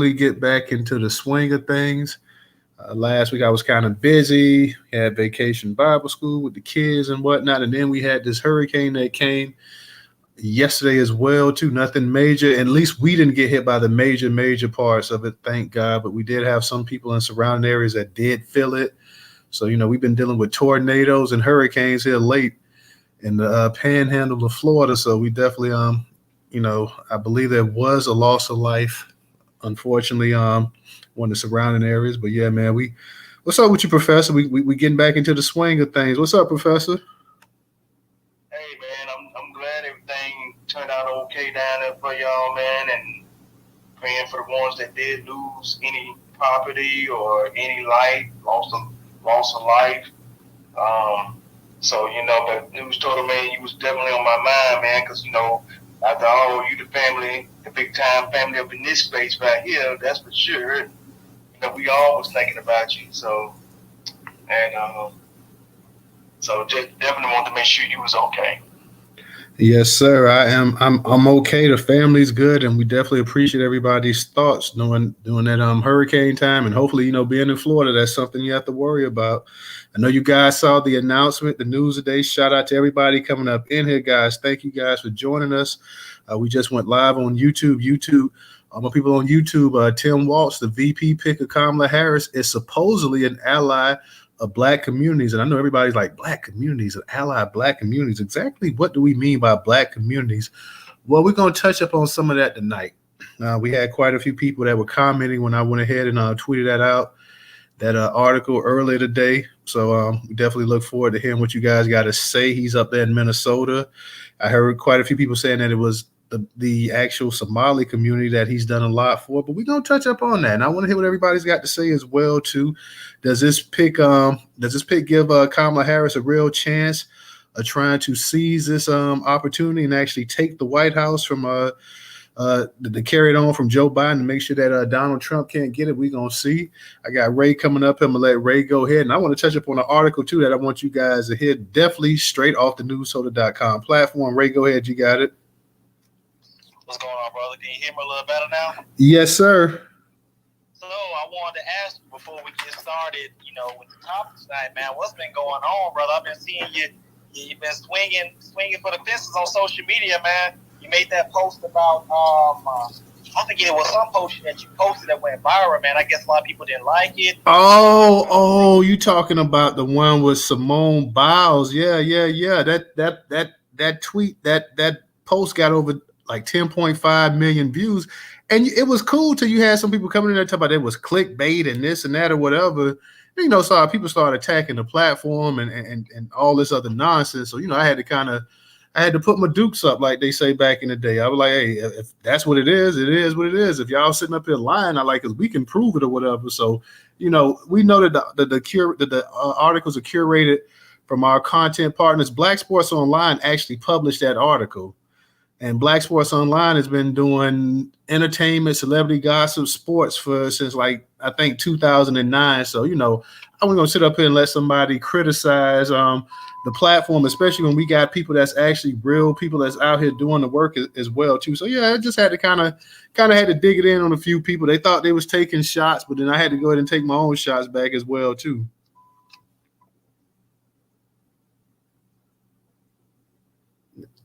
slowly get back into the swing of things. Last week I was kind of busy, had vacation Bible school with the kids and whatnot, and then we had this hurricane that came yesterday as well too. Nothing major, at least we didn't get hit by the major parts of it, thank God, but we did have some people in surrounding areas that did feel it. So we've been dealing with tornadoes and hurricanes here late in the panhandle of Florida. So we definitely I believe there was a loss of life, unfortunately, one of the surrounding areas. But yeah, man, what's up with you, Professor? We getting back into the swing of things. What's up, Professor? Hey man, I'm glad everything turned out okay down there for y'all, man, and praying for the ones that did lose any property or any life, loss of life. So but Newstoter, man, you was definitely on my mind, man, because after all, you the big time family up in this space right here, that's for sure. We all was thinking about you, so just definitely want to make sure you was okay. Yes, sir. I am. I'm okay. The family's good, and we definitely appreciate everybody's thoughts during that hurricane time. And hopefully, being in Florida, that's something you have to worry about. I know you guys saw the announcement, the news today. Shout out to everybody coming up in here, guys. Thank you guys for joining us. We just went live on YouTube. My people on YouTube, Tim Walz, the VP pick of Kamala Harris, is supposedly an ally of Black communities. And I know everybody's like, Black communities, an ally of Black communities. Exactly what do we mean by Black communities? Well, we're going to touch up on some of that tonight. We had quite a few people that were commenting when I went ahead and tweeted that out, that article earlier today. So we definitely look forward to hearing what you guys got to say. He's up there in Minnesota. I heard quite a few people saying that it was the actual Somali community that he's done a lot for, but we're going to touch up on that. And I want to hear what everybody's got to say as well, too. Does this pick give Kamala Harris a real chance of trying to seize this opportunity and actually take the White House from to carry it on from Joe Biden to make sure that Donald Trump can't get it? We're going to see. I got Ray coming up. I'm going to let Ray go ahead. And I want to touch up on an article, too, that I want you guys to hear definitely straight off the Newstoter.com platform. Ray, go ahead. You got it. What's going on, brother? Can you hear me a little better now? Yes, sir. So I wanted to ask you before we get started, with the topic tonight, man, what's been going on, brother? I've been seeing you've been swinging for the fences on social media, man. You made that post about, I think it was some post that you posted that went viral, man. I guess a lot of people didn't like it. Oh, you talking about the one with Simone Biles? Yeah. That tweet, that post got over like 10.5 million views, and it was cool till you had some people coming in there talking about it was clickbait and this and that or whatever. So people started attacking the platform and all this other nonsense. So I had to put my dukes up, like they say back in the day. I was like, hey, if that's what it is what it is. If y'all sitting up here lying, I like, 'cause we can prove it or whatever. So we know that the articles are curated from our content partners. Black Sports Online actually published that article. And Black Sports Online has been doing entertainment, celebrity gossip, sports since like I think 2009. So I'm gonna sit up here and let somebody criticize the platform, especially when we got people that's actually real people that's out here doing the work as well too. So yeah, I just had to kind of had to dig it in on a few people. They thought they was taking shots, but then I had to go ahead and take my own shots back as well too.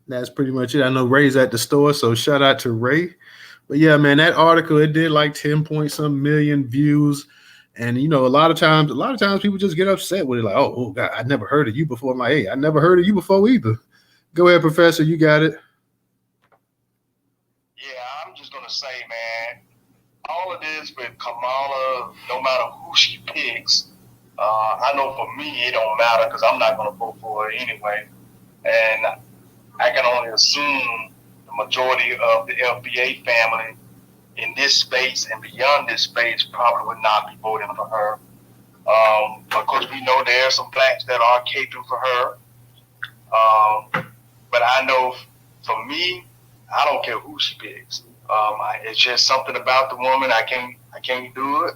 That's pretty much it. I know Ray's at the store, so shout out to Ray. But yeah, man, that article, it did like 10 point some million views. And a lot of times people just get upset with it, like, oh God, I never heard of you before. I'm like, hey, I never heard of you before either. Go ahead, Professor, you got it. Yeah, I'm just gonna say, man, all of this with Kamala, no matter who she picks, I know for me it don't matter because I'm not gonna vote for her anyway. And I can only assume the majority of the FBA family in this space and beyond this space probably would not be voting for her. Of course, we know there are some blacks that are caping for her. But I know for me, I don't care who she picks. It's just something about the woman. I can't do it.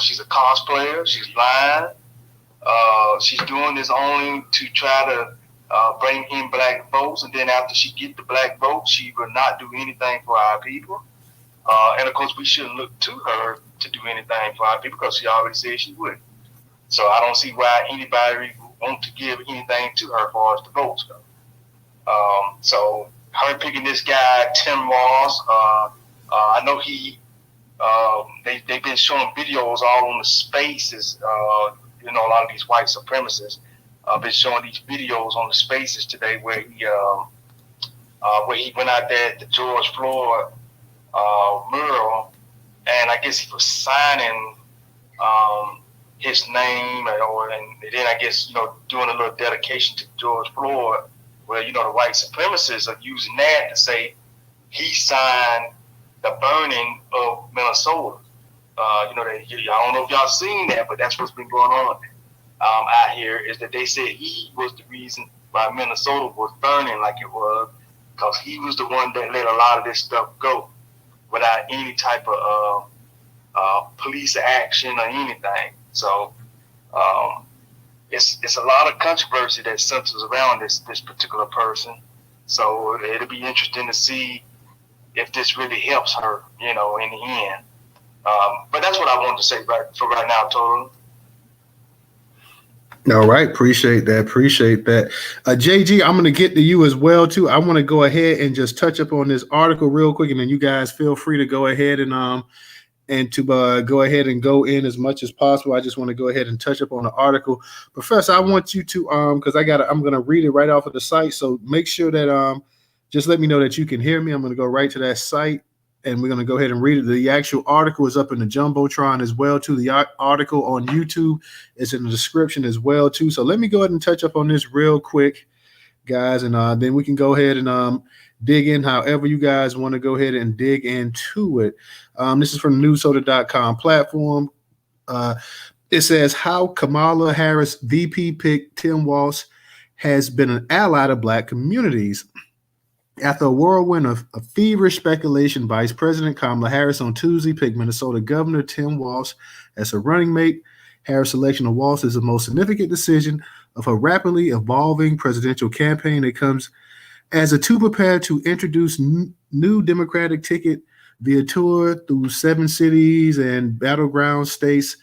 She's a cosplayer. She's lying. She's doing this only to try to bring in black votes, and then after she get the black votes, she will not do anything for our people. And of course, we shouldn't look to her to do anything for our people because she already said she would. So I don't see why anybody would want to give anything to her as far as the votes go. So her picking this guy, Tim Walz, I know they've been showing videos all on the spaces. A lot of these white supremacists been showing these videos on the spaces today where he went out there at the George Floyd mural, and I guess he was signing his name, and then I guess doing a little dedication to George Floyd, where the white supremacists are using that to say he signed the burning of Minnesota. I don't know if y'all seen that, but that's what's been going on out here. Is that they said he was the reason why Minnesota was burning like it was, because he was the one that let a lot of this stuff go without any type of police action or anything. So it's a lot of controversy that centers around this particular person. So it'll be interesting to see if this really helps her, in the end. But that's what I wanted to say for right now, Total. All right. Appreciate that. JG, I'm going to get to you as well, too. I want to go ahead and just touch up on this article real quick, and then you guys feel free to go ahead and go ahead and go in as much as possible. I just want to go ahead and touch up on the article. Professor, I want you to, because I'm going to read it right off of the site. So make sure that, just let me know that you can hear me. I'm going to go right to that site, and we're going to go ahead and read it. The actual article is up in the Jumbotron as well, too. The article on YouTube is in the description as well, too. So let me go ahead and touch up on this real quick, guys, and then we can go ahead and dig in however you guys want to go ahead and dig into it. This is from the Newstoter.com platform. It says how Kamala Harris VP pick Tim Walz has been an ally to Black communities. After a whirlwind of feverish speculation, Vice President Kamala Harris on Tuesday picked Minnesota Governor Tim Walz as her running mate. Harris' selection of Walz is the most significant decision of her rapidly evolving presidential campaign. It comes as a two prepared to introduce new Democratic ticket via tour through 7 cities and battleground states.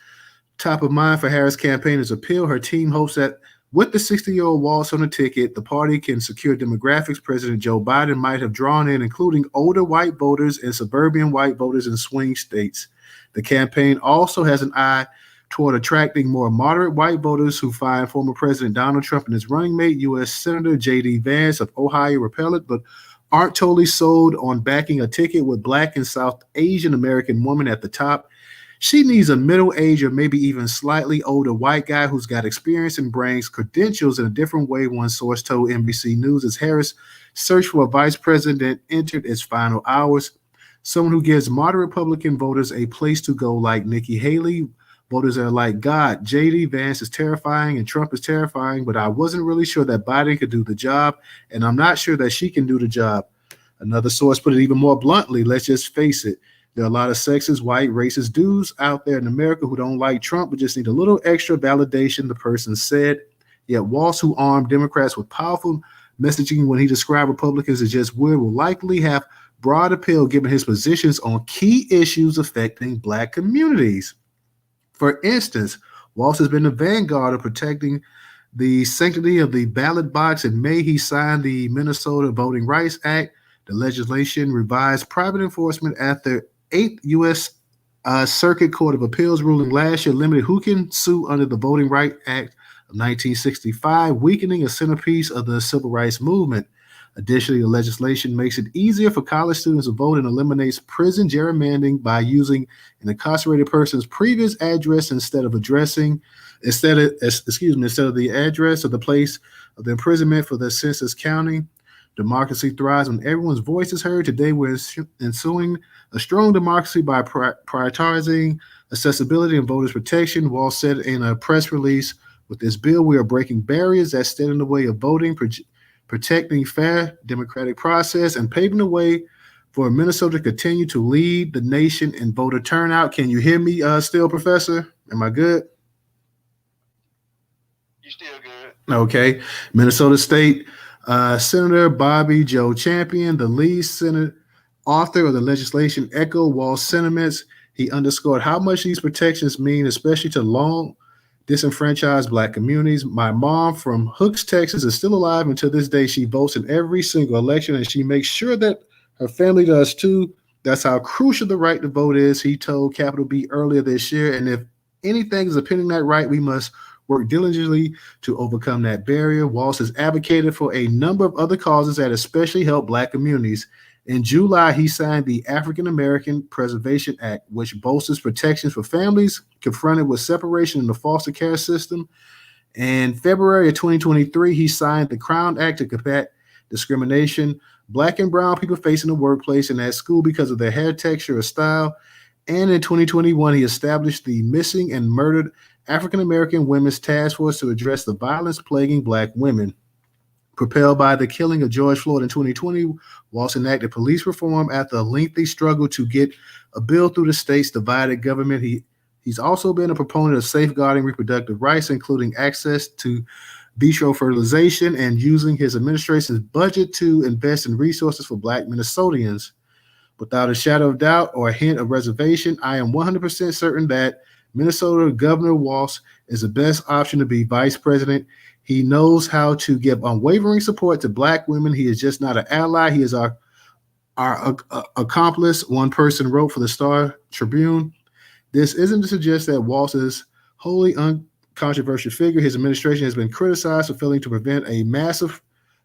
Top of mind for Harris' campaign is appeal. Her team hopes that with the 60-year-old Walz on the ticket, the party can secure demographics President Joe Biden might have drawn in, including older white voters and suburban white voters in swing states. The campaign also has an eye toward attracting more moderate white voters who find former President Donald Trump and his running mate, U.S. Senator J.D. Vance of Ohio, repellent, but aren't totally sold on backing a ticket with Black and South Asian American woman at the top. She needs a middle-aged or maybe even slightly older white guy who's got experience and brings credentials in a different way, one source told NBC News as Harris' search for a vice president entered its final hours. Someone who gives moderate Republican voters a place to go like Nikki Haley. Voters are like, God, J.D. Vance is terrifying and Trump is terrifying, but I wasn't really sure that Biden could do the job, and I'm not sure that she can do the job. Another source put it even more bluntly, let's just face it. There are a lot of sexist, white, racist dudes out there in America who don't like Trump but just need a little extra validation, the person said. Yet Walz, who armed Democrats with powerful messaging when he described Republicans as just weird, will likely have broad appeal given his positions on key issues affecting Black communities. For instance, Walz has been the vanguard of protecting the sanctity of the ballot box. In May, he signed the Minnesota Voting Rights Act. The legislation revised private enforcement after 8th U.S. Circuit Court of Appeals ruling last year limited who can sue under the Voting Rights Act of 1965, weakening a centerpiece of the civil rights movement. Additionally, the legislation makes it easier for college students to vote and eliminates prison gerrymandering by using an incarcerated person's previous address instead of the address or the place of the imprisonment for the census counting. Democracy thrives when everyone's voice is heard. Today, we're ensuing a strong democracy by prioritizing accessibility and voters' protection. Walz said in a press release, with this bill, we are breaking barriers that stand in the way of voting, protecting fair democratic process, and paving the way for Minnesota to continue to lead the nation in voter turnout. Can you hear me still, Professor? Am I good? You still good. Okay. Minnesota State Senator Bobby Joe Champion, the lead Senate author of the legislation, echoed Walz's sentiments. He underscored how much these protections mean, especially to long disenfranchised Black communities. My mom from Hooks, Texas, is still alive, and to this day, she votes in every single election, and she makes sure that her family does too. That's how crucial the right to vote is, he told Capital B earlier this year. And if anything is impeding that right, we must work diligently to overcome that barrier. Walz has advocated for a number of other causes that especially help Black communities. In July, he signed the African American Preservation Act, which bolsters protections for families confronted with separation in the foster care system. In February of 2023, he signed the Crown Act to combat discrimination Black and brown people face in the workplace and at school because of their hair texture or style. And in 2021, he established the Missing and Murdered African American Women's Task Force to address the violence plaguing Black women. Propelled by the killing of George Floyd in 2020, Walz enacted police reform after a lengthy struggle to get a bill through the state's divided government. He's also been a proponent of safeguarding reproductive rights, including access to vitro fertilization and using his administration's budget to invest in resources for Black Minnesotans. Without a shadow of doubt or a hint of reservation, I am 100% certain that Minnesota Governor Walz is the best option to be vice president. He knows how to give unwavering support to Black women. He is just not an ally. He is our accomplice, one person wrote for the Star Tribune. This isn't to suggest that Walz is wholly uncontroversial figure. His administration has been criticized for failing to prevent a massive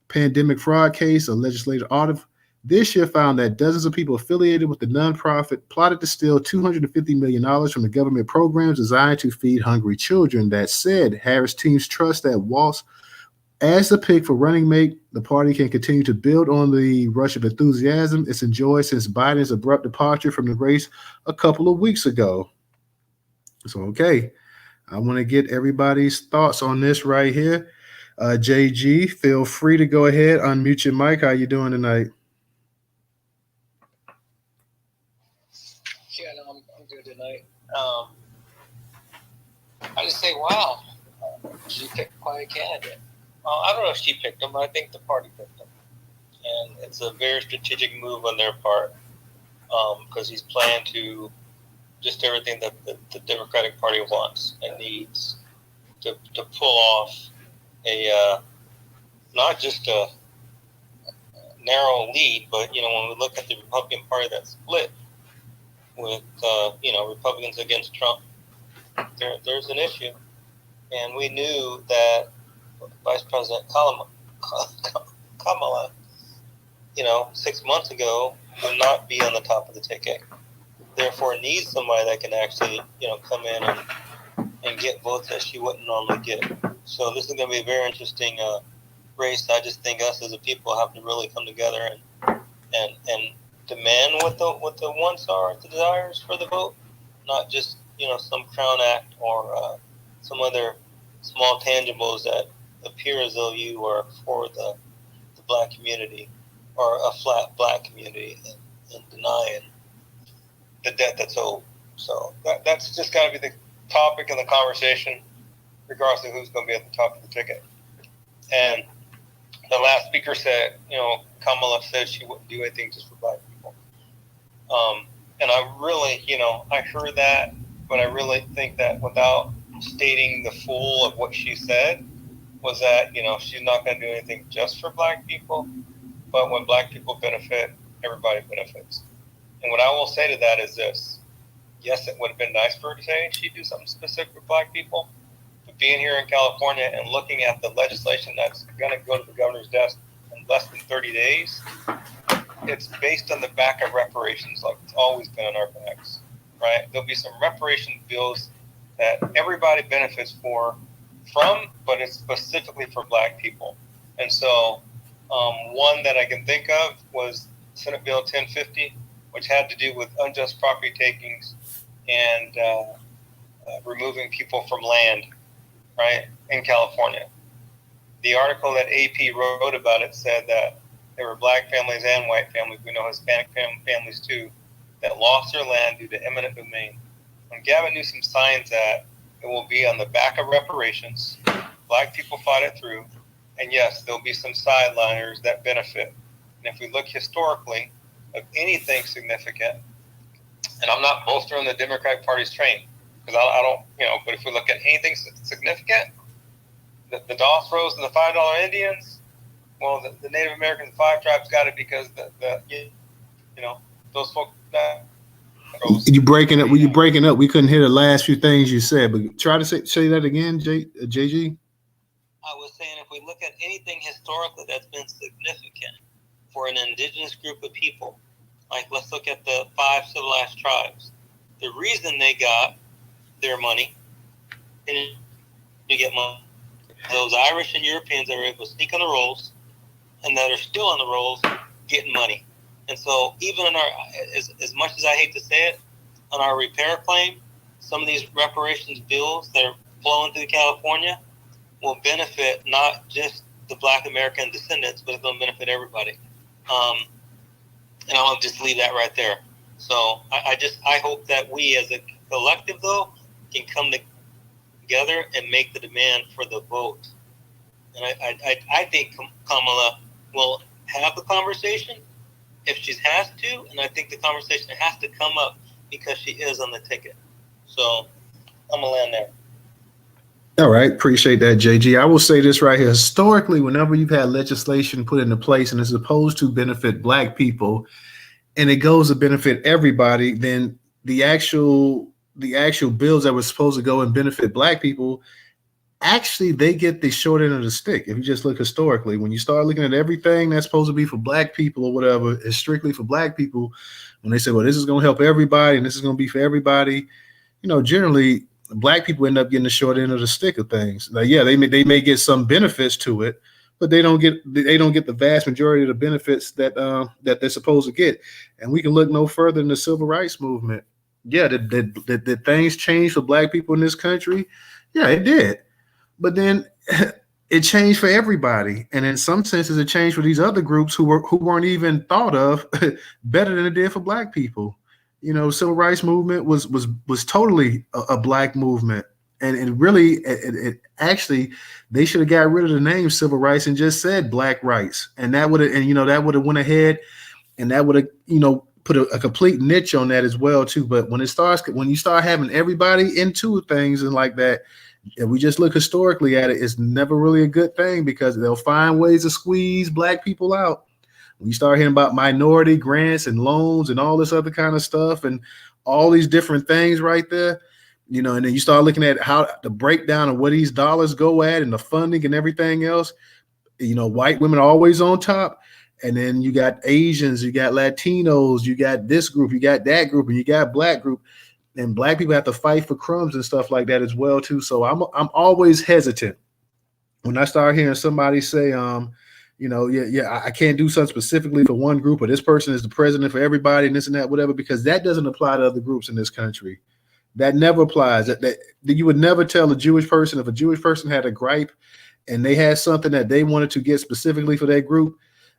pandemic fraud case. A legislative audit this year found that dozens of people affiliated with the nonprofit plotted to steal $250 million from the government programs designed to feed hungry children. That said, Harris teams trust that Walz, as the pick for running mate, the party can continue to build on the rush of enthusiasm it's enjoyed since Biden's abrupt departure from the race a couple of weeks ago. So, okay, I want to get everybody's thoughts on this right here. JG, feel free to go ahead, unmute your mic. How you doing tonight? Yeah, no, I'm good tonight. I just say, wow, she picked a quiet candidate. I don't know if she picked him, but I think the party picked him. And it's a very strategic move on their part because he's planned to just everything that the Democratic Party wants and needs to pull off a not just a narrow lead, but, when we look at the Republican Party that's split, with Republicans against Trump, there's an issue, and we knew that Vice President Kamala, 6 months ago, would not be on the top of the ticket. Therefore, needs somebody that can actually, come in and get votes that she wouldn't normally get. So this is going to be a very interesting race. I just think us as a people have to really come together and demand what the wants are, the desires for the vote, not just some Crown Act or some other small tangibles that appear as though you are for the Black community or a flat Black community and denying the debt that's owed. So that's just got to be the topic of the conversation, regardless of who's going to be at the top of the ticket. And the last speaker said, Kamala said she wouldn't do anything just for Black people. And I really, I heard that, but I really think that without stating the full of what she said was that, she's not going to do anything just for Black people, but when Black people benefit, everybody benefits. And what I will say to that is this. Yes, it would have been nice for her to say she'd do something specific for Black people, but being here in California and looking at the legislation that's going to go to the governor's desk in less than 30 days, it's based on the back of reparations, like it's always been on our backs, right? There'll be some reparation bills that everybody benefits from, but it's specifically for Black people. And so one that I can think of was Senate Bill 1050, which had to do with unjust property takings and removing people from land, right, in California. The article that AP wrote about it said that there were Black families and white families, we know Hispanic families too, that lost their land due to eminent domain. When Gavin Newsom signs that, it will be on the back of reparations. Black people fought it through. And yes, there'll be some sideliners that benefit. And if we look historically, of anything significant, and I'm not bolstering the Democratic Party's train, because I don't, but if we look at anything significant, the Doss Rose and the $5 Indians, well, the Native American 5 tribes got it because those folks. You breaking up? Were you breaking up? We couldn't hear the last few things you said, but try to say that again, JG. I was saying, if we look at anything historically that's been significant for an indigenous group of people, like let's look at the 5 civilized tribes. The reason they got their money, and you get money, those Irish and Europeans that were able to sneak on the rolls, and that are still on the rolls, getting money. And so even in our, as much as I hate to say it, on our repair claim, some of these reparations bills that are flowing through California will benefit not just the Black American descendants, but it's going to benefit everybody. And I'll just leave that right there. So I hope that we as a collective, though, can come together and make the demand for the vote. And I think Kamala will have the conversation if she has to, and I think the conversation has to come up because she is on the ticket. So I'm going to land there. All right. Appreciate that, JG. I will say this right here. Historically, whenever you've had legislation put into place and it's supposed to benefit Black people and it goes to benefit everybody, then the actual bills that were supposed to go and benefit Black people, actually they get the short end of the stick. If you just look historically, when you start looking at everything that's supposed to be for Black people or whatever is strictly for Black people, when they say, well, this is going to help everybody and this is going to be for everybody, generally Black people end up getting the short end of the stick of things. Like, yeah, they may get some benefits to it, but they don't get the vast majority of the benefits that they're supposed to get. And we can look no further than the civil rights movement. Yeah, did things change for Black people in this country? Yeah, it did. But then it changed for everybody, and in some senses, it changed for these other groups who weren't even thought of better than it did for Black people. Civil rights movement was totally a Black movement, and really, it actually they should have got rid of the name civil rights and just said Black rights, and that would have went ahead, and that would have put a complete niche on that as well too. But when you start having everybody into things and like that. If we just look historically at it, it's never really a good thing because they'll find ways to squeeze Black people out. When you start hearing about minority grants and loans and all this other kind of stuff and all these different things right there, and then you start looking at how the breakdown of where these dollars go at and the funding and everything else, white women are always on top. And then you got Asians, you got Latinos, you got this group, you got that group, and you got Black group. And Black people have to fight for crumbs and stuff like that as well too. So I'm always hesitant when I start hearing somebody say, I can't do something specifically for one group, or this person is the president for everybody and this and that, whatever, because that doesn't apply to other groups in this country. That never applies. That you would never tell a Jewish person if a Jewish person had a gripe and they had something that they wanted to get specifically for their group.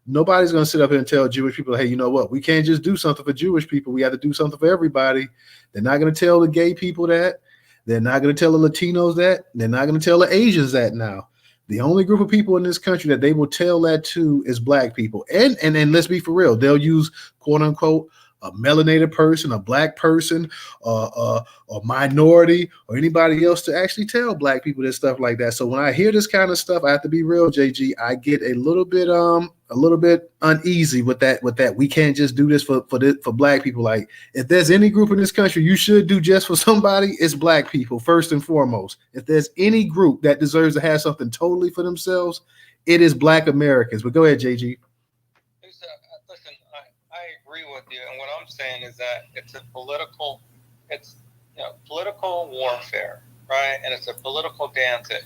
Nobody's going to sit up here and tell Jewish people, hey, you know what? We can't just do something for Jewish people. We have to do something for everybody. They're not going to tell the gay people that. They're not going to tell the Latinos that. They're not going to tell the Asians that now. The only group of people in this country that they will tell that to is Black people. And let's be for real. They'll use, quote unquote, a melanated person, a Black person, a minority, or anybody else to actually tell Black people this stuff like that. So when I hear this kind of stuff, I have to be real, JG. I get a little bit uneasy with that. We can't just do this for Black people. Like, if there's any group in this country you should do just for somebody, it's Black people first and foremost. If there's any group that deserves to have something totally for themselves, it is Black Americans. But go ahead, JG. Listen, I agree with you, and what I'm saying is that it's political warfare, right? And it's a political dance. And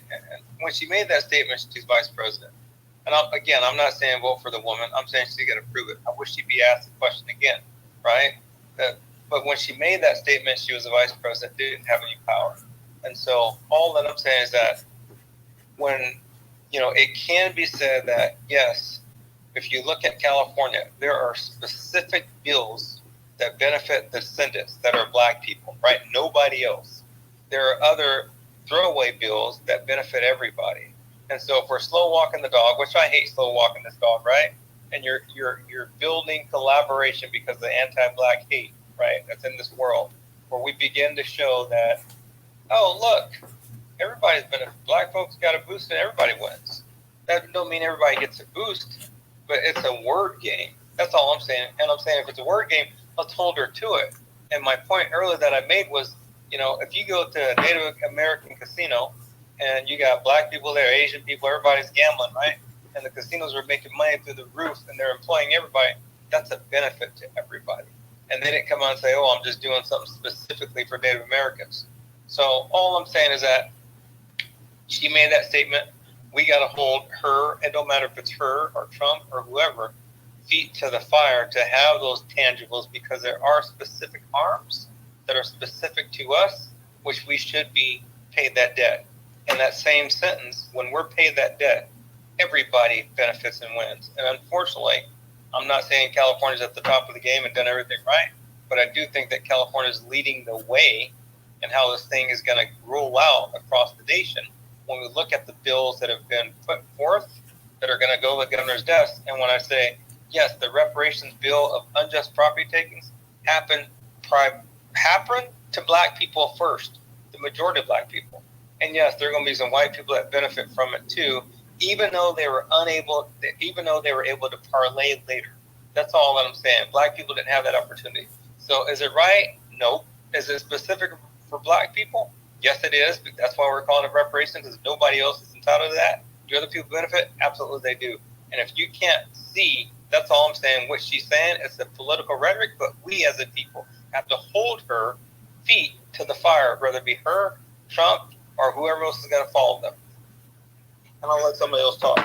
when she made that statement, she's vice president. And I'm not saying vote for the woman. I'm saying she's got to prove it. I wish she'd be asked the question again, right? But when she made that statement, she was a vice president, didn't have any power. And so all that I'm saying is that when, it can be said that, yes, if you look at California, there are specific bills that benefit the descendants that are Black people, right? Nobody else. There are other throwaway bills that benefit everybody. And so if we're slow walking the dog, which I hate slow walking this dog, right? and you're building collaboration because of the anti-black hate, right? That's in this world, where we begin to show that, oh, look, everybody's been, black folks got a boost and everybody wins. That don't mean everybody gets a boost, but it's a word game. That's all I'm saying. And I'm saying if it's a word game, let's hold her to it. And my point earlier that I made was, you know, if you go to a Native American casino and you got black people there, Asian people, everybody's gambling, right? And the casinos are making money through the roof and they're employing everybody, that's a benefit to everybody. And they didn't come out and say, oh, I'm just doing something specifically for Native Americans. So all I'm saying is that she made that statement. We got to hold her, it don't matter if it's her or Trump or whoever, feet to the fire to have those tangibles, because there are specific harms that are specific to us, which we should be paid that debt. In that same sentence, when we're paid that debt, everybody benefits and wins. And unfortunately, I'm not saying California's at the top of the game and done everything right, but I do think that California is leading the way in how this thing is going to roll out across the nation. When we look at the bills that have been put forth that are going to go to the governor's desk, and when I say, yes, the reparations bill of unjust property takings happened to black people first, the majority of black people. And yes, there are going to be some white people that benefit from it too, even though they were able to parlay later. That's all that I'm saying. Black people didn't have that opportunity. So is it right? No. Is it specific for black people? Yes, it is. That's why we're calling it reparations, because nobody else is entitled to that. Do other people benefit? Absolutely they do. And if you can't see, that's all I'm saying, what she's saying is the political rhetoric, but we as a people have to hold her feet to the fire, whether it be her, Trump, or whoever else is going to follow them. And I'll let somebody else talk.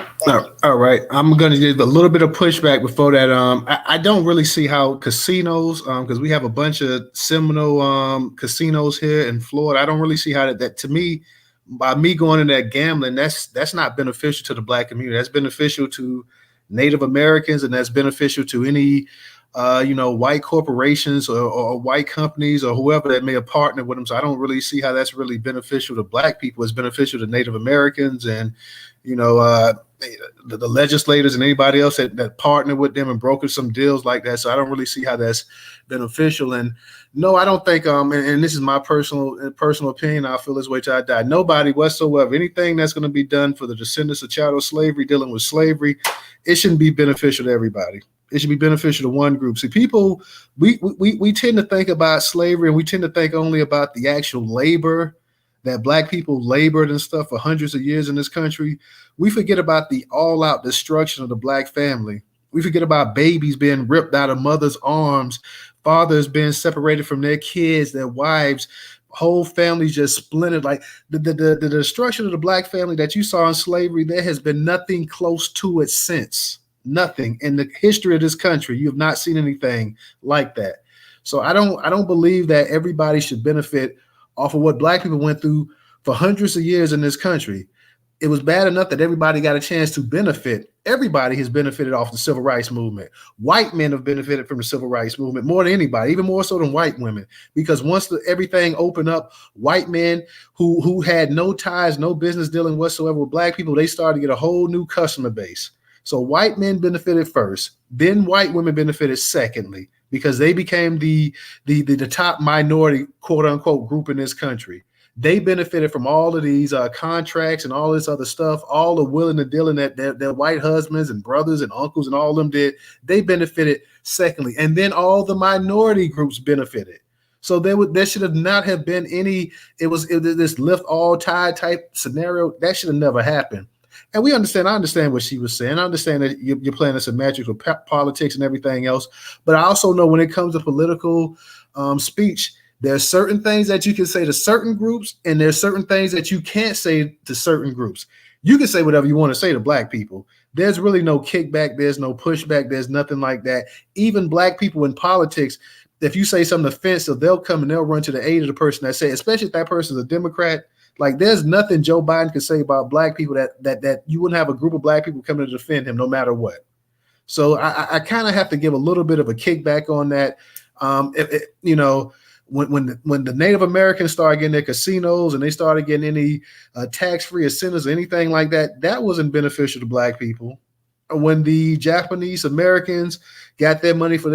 All right. I'm going to give a little bit of pushback before that. I don't really see how casinos, because we have a bunch of Seminole casinos here in Florida. I don't really see how that to me, by me going in that gambling, that's not beneficial to the black community. That's beneficial to Native Americans, and that's beneficial to any white corporations or white companies or whoever that may have partnered with them. So I don't really see how that's really beneficial to black people. It's beneficial to Native Americans and, the legislators and anybody else that partnered with them and brokered some deals like that. So I don't really see how that's beneficial. And no, I don't think, and this is my personal opinion, I feel this way till I die. Nobody whatsoever, anything that's going to be done for the descendants of chattel slavery, dealing with slavery, it shouldn't be beneficial to everybody. It should be beneficial to one group. See, people, we tend to think about slavery and we tend to think only about the actual labor that black people labored and stuff for hundreds of years in this country. We forget about the all-out destruction of the black family. We forget about babies being ripped out of mothers' arms, fathers being separated from their kids, their wives, whole families just splintered. Like the destruction of the black family that you saw in slavery, there has been nothing close to it since. Nothing in the history of this country. You have not seen anything like that. So I don't believe that everybody should benefit off of what black people went through for hundreds of years in this country. It was bad enough that everybody got a chance to benefit. Everybody has benefited off the civil rights movement. White men have benefited from the civil rights movement more than anybody, even more so than white women, because once everything opened up, white men who had no ties, no business dealing whatsoever with black people, they started to get a whole new customer base. So white men benefited first, then white women benefited secondly, because they became the top minority, quote unquote, group in this country. They benefited from all of these contracts and all this other stuff, all the willing and dealing that their white husbands and brothers and uncles and all of them did. They benefited secondly. And then all the minority groups benefited. So there should have not have been any, it was this lift all tide type scenario. That should have never happened. And I understand what she was saying. I understand that you're playing a symmetrical politics and everything else. But I also know when it comes to political speech, there's certain things that you can say to certain groups, and there's certain things that you can't say to certain groups. You can say whatever you want to say to black people. There's really no kickback. There's no pushback. There's nothing like that. Even black people in politics, if you say something offensive, they'll come and they'll run to the aid of the person that say, especially if that person's a Democrat. Like, there's nothing Joe Biden could say about black people that you wouldn't have a group of black people coming to defend him no matter what. So I kind of have to give a little bit of a kickback on that. When the Native Americans started getting their casinos and they started getting any tax-free incentives or anything like that, that wasn't beneficial to black people. when the Japanese Americans got their money for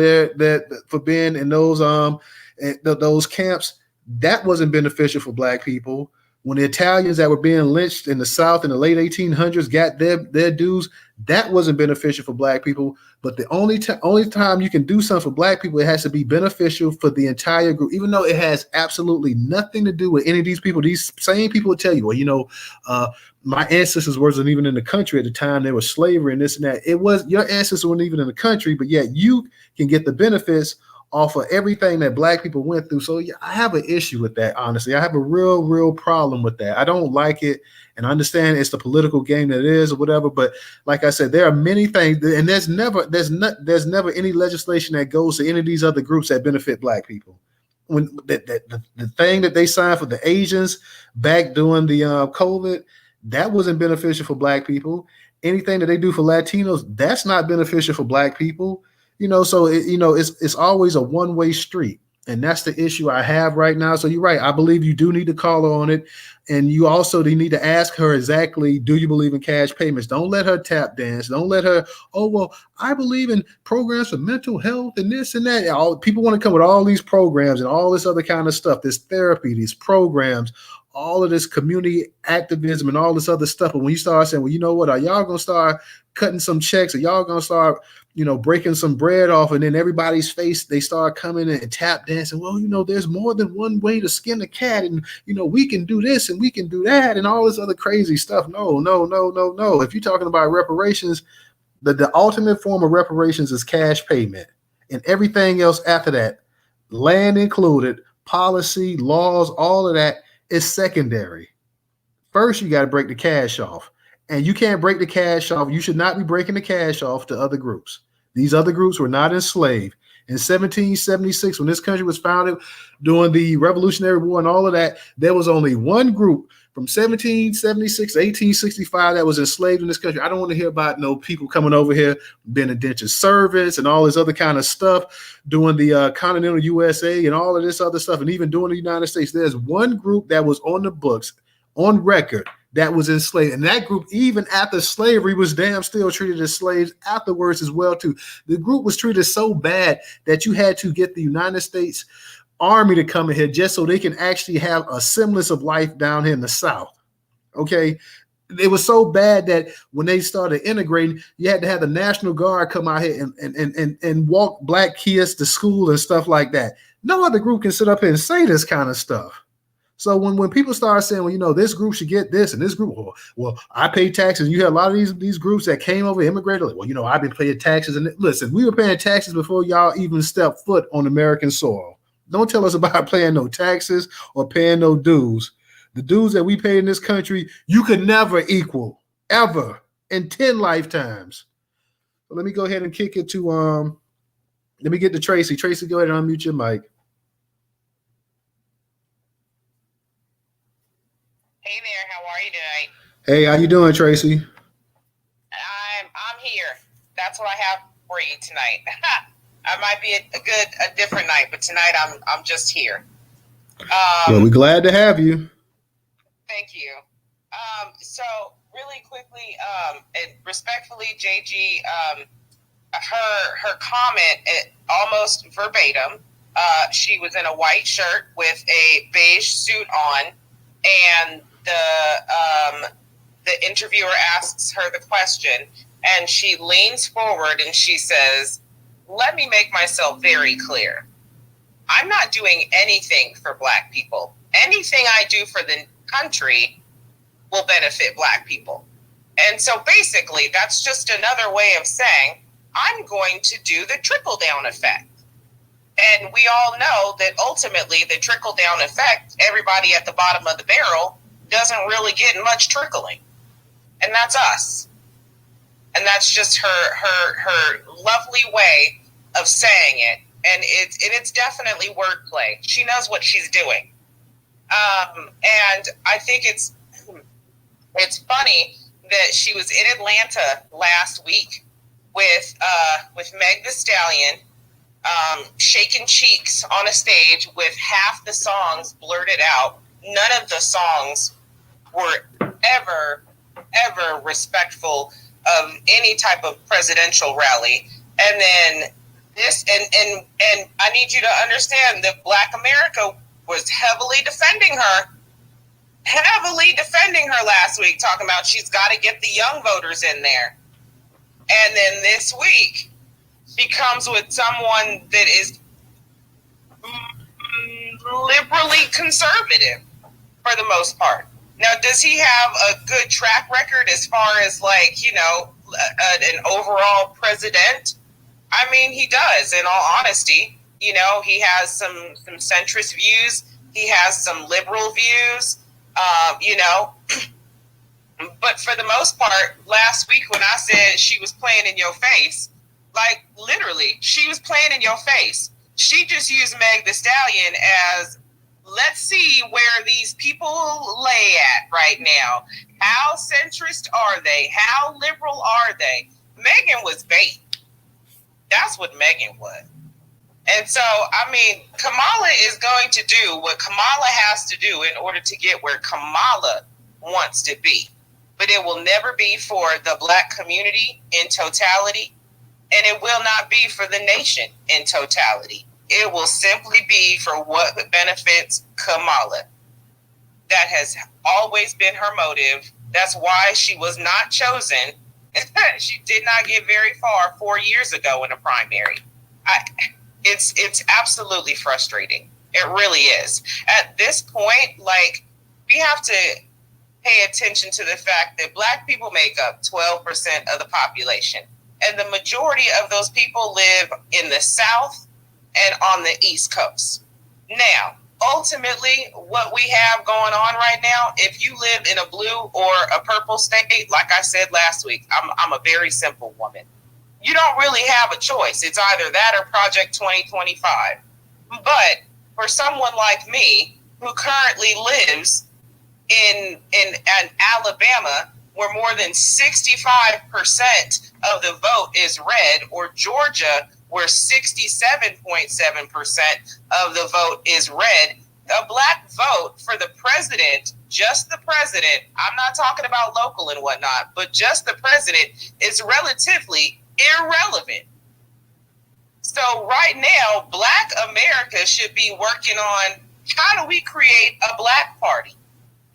for being in those camps, that wasn't beneficial for Black people. When the Italians that were being lynched in the South in the late 1800s got their dues, that wasn't beneficial for Black people. But the only time you can do something for Black people, it has to be beneficial for the entire group, even though it has absolutely nothing to do with any of these people. These same people will tell you, well, my ancestors wasn't even in the country at the time there was slavery and this and that. It was your ancestors weren't even in the country, but yet you can get the benefits off of everything that Black people went through. So yeah, I have an issue with that, honestly. I have a real problem with that. I don't like it, and I understand it's the political game that it is or whatever, but like I said, there are many things, and there's never any legislation that goes to any of these other groups that benefit Black people. When the thing that they signed for the Asians back during the COVID, that wasn't beneficial for Black people. Anything that they do for Latinos, that's not beneficial for Black people. So it's always a one-way street, and that's the issue I have right now. So you're right. I believe you do need to call her on it, and you also need to ask her exactly, do you believe in cash payments? Don't let her tap dance. Don't let her, oh, well, I believe in programs for mental health and this and that. People want to come with all these programs and all this other kind of stuff, this therapy, these programs, all of this community activism and all this other stuff. But when you start saying, well, you know what, are y'all going to start cutting some checks? Are y'all going to start breaking some bread off, and then everybody's face, they start coming and tap dancing. Well, there's more than one way to skin a cat, and we can do this and we can do that and all this other crazy stuff. No. If you're talking about reparations, the ultimate form of reparations is cash payment, and everything else after that, land included, policy, laws, all of that is secondary. First, you got to break the cash off. And you can't break the cash off. You should not be breaking the cash off to other groups. These other groups were not enslaved. In 1776, when this country was founded, during the Revolutionary War and all of that, there was only one group from 1776 to 1865 that was enslaved in this country. I don't want to hear about no people coming over here being indentured servants and all this other kind of stuff, doing the continental USA and all of this other stuff, and even doing the United States. There's one group that was on the books, on record, that was enslaved. And that group, even after slavery, was damn still treated as slaves afterwards as well, too. The group was treated so bad that you had to get the United States Army to come in here just so they can actually have a semblance of life down here in the South. Okay. It was so bad that when they started integrating, you had to have the National Guard come out here and walk Black kids to school and stuff like that. No other group can sit up here and say this kind of stuff. So when people start saying, well, this group should get this and this group, well, I pay taxes. You have a lot of these groups that came over, immigrated. Like, well, I've been paying taxes. And listen, we were paying taxes before y'all even stepped foot on American soil. Don't tell us about paying no taxes or paying no dues. The dues that we pay in this country, you could never equal, ever, in 10 lifetimes. So let me go ahead and kick it to, let me get to Tracy. Tracy, go ahead and unmute your mic. Hey there, how are you tonight? Hey, how you doing, Tracy? I'm here. That's what I have for you tonight. I might be a different night, but tonight I'm just here. Well, we're glad to have you. Thank you. So really quickly, and respectfully, JG, her comment almost verbatim. She was in a white shirt with a beige suit on, and the interviewer asks her the question, and she leans forward and she says, "Let me make myself very clear. I'm not doing anything for Black people. Anything I do for the country will benefit Black people." And so basically, that's just another way of saying, I'm going to do the trickle-down effect. And we all know that ultimately the trickle-down effect, everybody at the bottom of the barrel doesn't really get much trickling. And that's us. And that's just her lovely way of saying it. And it's definitely wordplay. She knows what she's doing. And I think it's funny that she was in Atlanta last week with Meg the Stallion, shaking cheeks on a stage with half the songs blurted out. None of the songs were ever respectful any type of presidential rally. And then this, and I need you to understand that Black America was heavily defending her last week, talking about she's got to get the young voters in there. And then this week, she comes with someone that is liberally conservative for the most part. Now, does he have a good track record as far as, like, you know, an overall president? I mean, he does, in all honesty. You know, he has some centrist views. He has some liberal views, you know. But for the most part, last week when I said she was playing in your face, like, literally, she was playing in your face. She just used Meg the Stallion as, let's see where these people lay at right now. How centrist are they? How liberal are they? Megan was bait. That's what Megan was. And so, I mean, Kamala is going to do what Kamala has to do in order to get where Kamala wants to be. But it will never be for the Black community in totality, and it will not be for the nation in totality. It will simply be for what benefits Kamala. That has always been her motive. That's why she was not chosen. She did not get very far 4 years ago in a primary. It's absolutely frustrating. It really is. At this point, like, we have to pay attention to the fact that Black people make up 12% of the population. And the majority of those people live in the South and on the East Coast. Now, ultimately, what we have going on right now, if you live in a blue or a purple state, like I said last week, I'm a very simple woman. You don't really have a choice. It's either that or Project 2025. But for someone like me, who currently lives in Alabama, where more than 65% of the vote is red, or Georgia, where 67.7% of the vote is red, a Black vote for the president, just the president, I'm not talking about local and whatnot, but just the president, is relatively irrelevant. So right now, Black America should be working on, how do we create a Black party?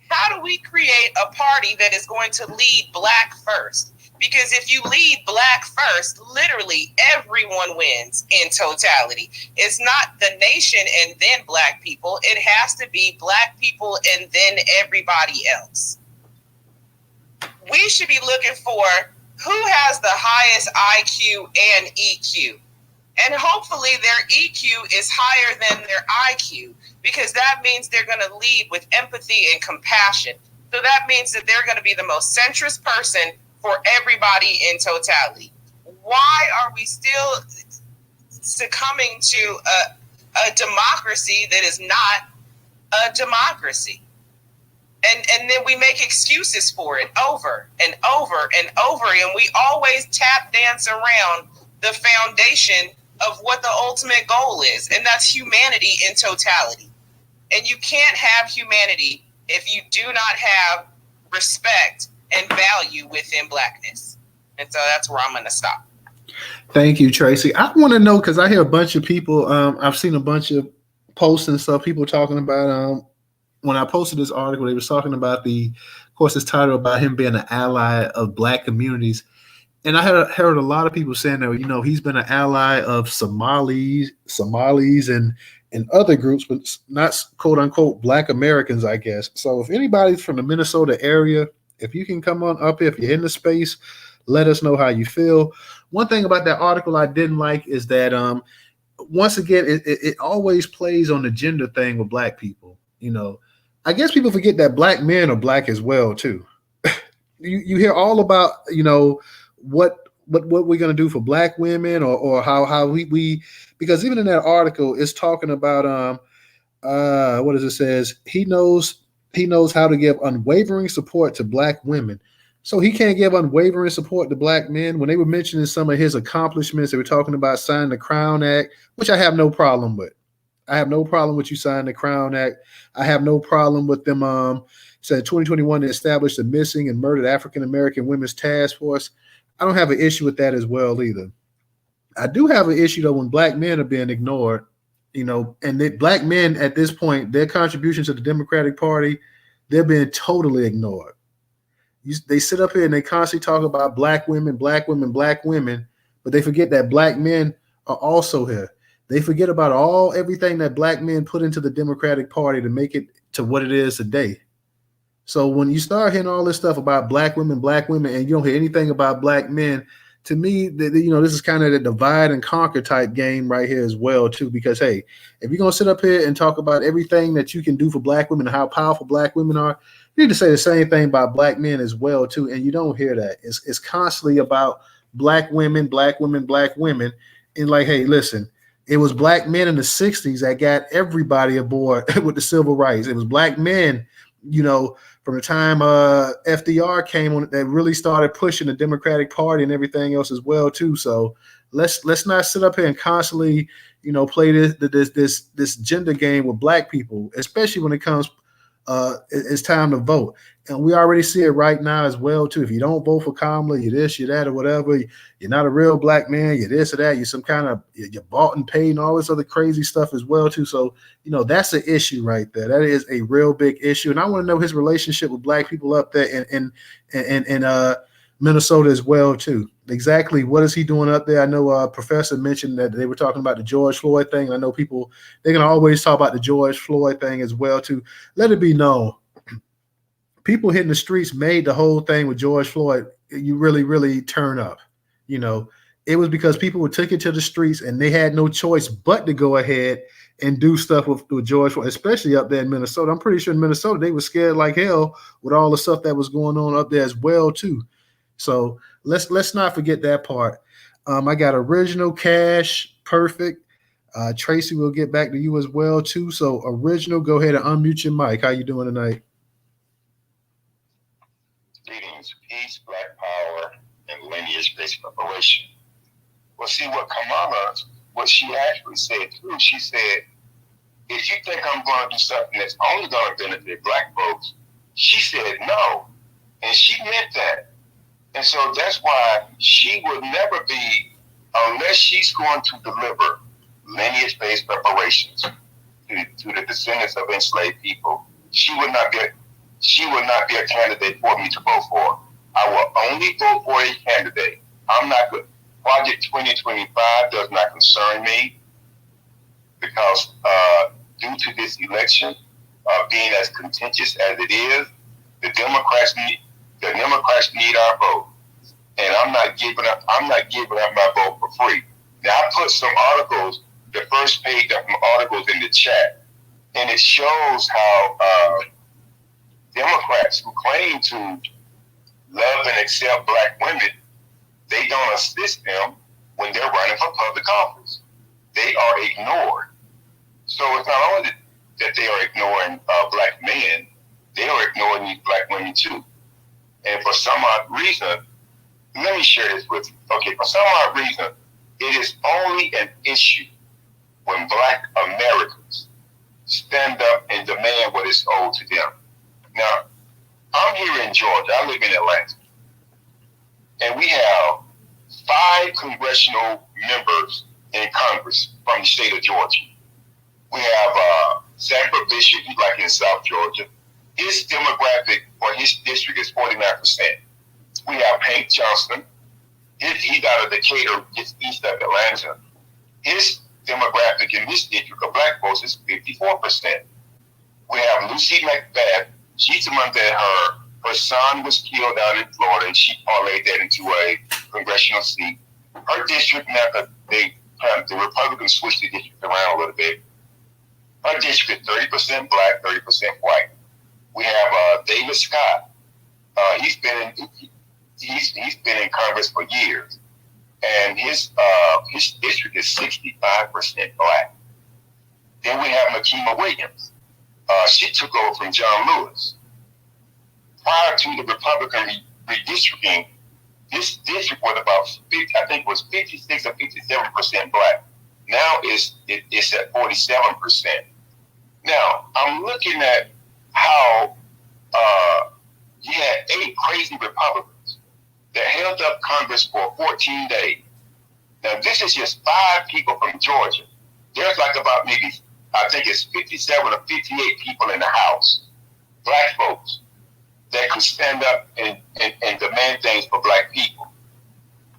How do we create a party that is going to lead Black first? Because if you lead Black first, literally everyone wins in totality. It's not the nation and then Black people. It has to be Black people and then everybody else. We should be looking for who has the highest IQ and EQ. And hopefully their EQ is higher than their IQ, because that means they're going to lead with empathy and compassion. So that means that they're going to be the most centrist person for everybody in totality. Why are we still succumbing to a democracy that is not a democracy? And then we make excuses for it over and over and over. And we always tap dance around the foundation of what the ultimate goal is. And that's humanity in totality. And you can't have humanity if you do not have respect and value within Blackness. And so that's where I'm going to stop. Thank you, Tracy. I want to know, because I hear a bunch of people, I've seen a bunch of posts and stuff, people talking about, when I posted this article, they were talking about of course, this title about him being an ally of Black communities. And I heard a lot of people saying that, you know, he's been an ally of Somalis and other groups, but not quote unquote Black Americans, I guess. So if anybody's from the Minnesota area, if you can come on up here, if you're in the space, let us know how you feel. One thing about that article I didn't like is that once again, it always plays on the gender thing with Black people. You know, I guess people forget that Black men are Black as well too. You hear all about, you know, what we're gonna do for Black women, or how we because even in that article it's talking about what does it says? He knows how to give unwavering support to Black women. So he can't give unwavering support to Black men. When they were mentioning some of his accomplishments, they were talking about signing the Crown Act, which I have no problem with. I have no problem with you signing the Crown Act. I have no problem with them said 2021 they established the Missing and Murdered African American Women's Task Force. I don't have an issue with that as well either. I do have an issue though when black men are being ignored, and black men at this point, their contributions to the Democratic Party, they're being totally ignored. They sit up here and they constantly talk about black women, black women, black women, but they forget that black men are also here. They forget about everything that black men put into the Democratic Party to make it to what it is today. So when you start hearing all this stuff about black women, and you don't hear anything about black men, to me, this is kind of the divide and conquer type game right here as well, too. Because, hey, if you're going to sit up here and talk about everything that you can do for black women and how powerful black women are, you need to say the same thing about black men as well, too. And you don't hear that. It's constantly about black women, black women, black women. And like, hey, listen, it was black men in the 60s that got everybody aboard with the civil rights. It was black men, from the time FDR came on, that really started pushing the Democratic Party and everything else as well too. So let's not sit up here and constantly, play this gender game with black people, especially when it comes it's time to vote. And we already see it right now as well too. If you don't vote for Kamala, you're this, you're that, or whatever. You're not a real black man. You're this or that. You're some kind of, you're bought and paid and all this other crazy stuff as well too. So that's an issue right there. That is a real big issue. And I want to know his relationship with black people up there in Minnesota as well too. Exactly what is he doing up there? I know Professor mentioned that they were talking about the George Floyd thing. I know people, they're going to always talk about the George Floyd thing as well too. Let it be known, people hitting the streets made the whole thing with George Floyd, you really, really turn up. It was because people took it to the streets and they had no choice but to go ahead and do stuff with George Floyd, especially up there in Minnesota. I'm pretty sure in Minnesota, they were scared like hell with all the stuff that was going on up there as well too. So let's not forget that part. I got original, Cash, perfect. Tracy, will get back to you as well too. So original, go ahead and unmute your mic. How you doing tonight? Greetings, peace, black power, and lineage-based preparation. Well, see what Kamala, what she actually said too. She said, if you think I'm going to do something that's only going to benefit black folks, she said no, and she meant that. And so that's why she would never be, unless she's going to deliver lineage-based reparations to the descendants of enslaved people, she would not be a candidate for me to vote for. I will only vote for a candidate. I'm not good. Project 2025 does not concern me because due to this election being as contentious as it is, the Democrats need our vote, and I'm not giving up my vote for free. Now I put some articles, the first page of some articles in the chat, and it shows how Democrats who claim to love and accept black women, they don't assist them when they're running for public office. They are ignored. So it's not only that they are ignoring black men, they are ignoring these black women too. And for some odd reason, let me share this with you. Okay, for some odd reason, it is only an issue when black Americans stand up and demand what is owed to them. Now, I'm here in Georgia. I live in Atlanta. And we have 5 congressional members in Congress from the state of Georgia. We have Zachary Bishop, he's like in South Georgia. His demographic for his district is 49%. We have Hank Johnston. He's out of Decatur, just east of Atlanta. His demographic in this district of black folks is 54%. We have Lucy McBath. She's the one that her son was killed out in Florida, and she parlayed that into a congressional seat. Her district, now the Republicans switched the district around a little bit. Her district is 30% black, 30% white. We have David Scott. He's been in Congress for years, and his district is 65% black. Then we have Makima Williams. She took over from John Lewis. Prior to the Republican redistricting, this district was about 56 or 57% black. Now it's at 47%. Now I'm looking at how you had 8 crazy Republicans that held up Congress for 14 days. Now, this is just 5 people from Georgia. There's like about maybe, I think it's 57 or 58 people in the House, black folks, that could stand up and demand things for black people.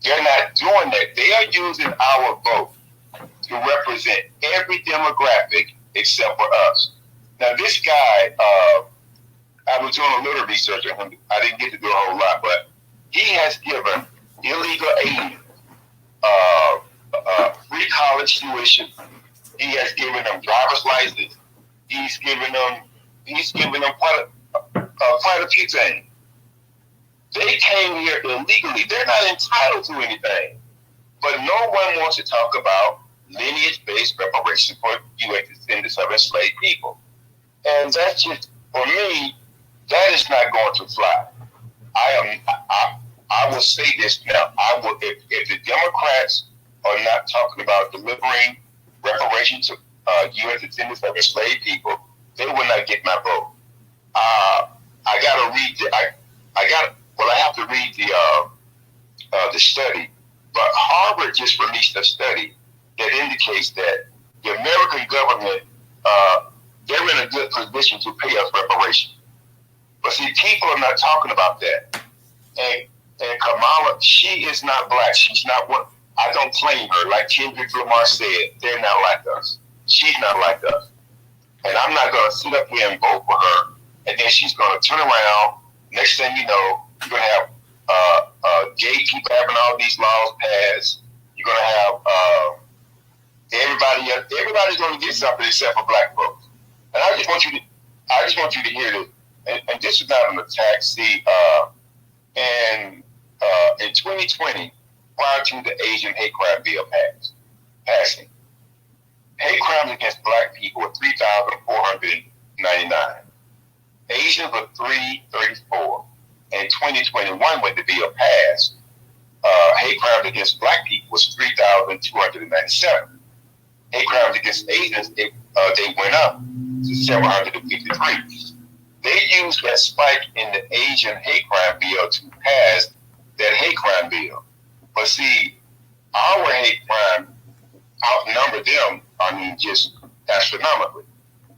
They're not doing that. They are using our vote to represent every demographic except for us. Now, this guy, I was doing a little research on him. I didn't get to do a whole lot, but he has given illegal aid, free college tuition. He has given them driver's license. He's given them quite a few things. They came here illegally. They're not entitled to anything. But no one wants to talk about lineage-based reparations for U.S. descendants of enslaved people. And that's just, for me, that is not going to fly. I will say this now. If the Democrats are not talking about delivering reparations to U.S. descendants of enslaved people, they will not get my vote. I have to read the study, but Harvard just released a study that indicates that the American government, they're in a good position to pay us reparations. But see, people are not talking about that. And Kamala, she is not black. She's not one. I don't claim her. Like Kendrick Lamar said, they're not like us. She's not like us. And I'm not going to sit up here and vote for her. And then she's going to turn around. Next thing you know, you're going to have gay people having all these laws passed. You're going to have everybody's going to get something except for black folks. And I just want you to hear this. And this is not an attack. See, in 2020, prior to the Asian hate crime bill passing, hate crimes against black people were 3,499. Asians were 334. In 2021, when the bill passed, hate crimes against black people was 3,297. Hate crimes against Asians, they went up to 753. They used that spike in the Asian hate crime bill to pass that hate crime bill. But see, our hate crime outnumbered them, just astronomically.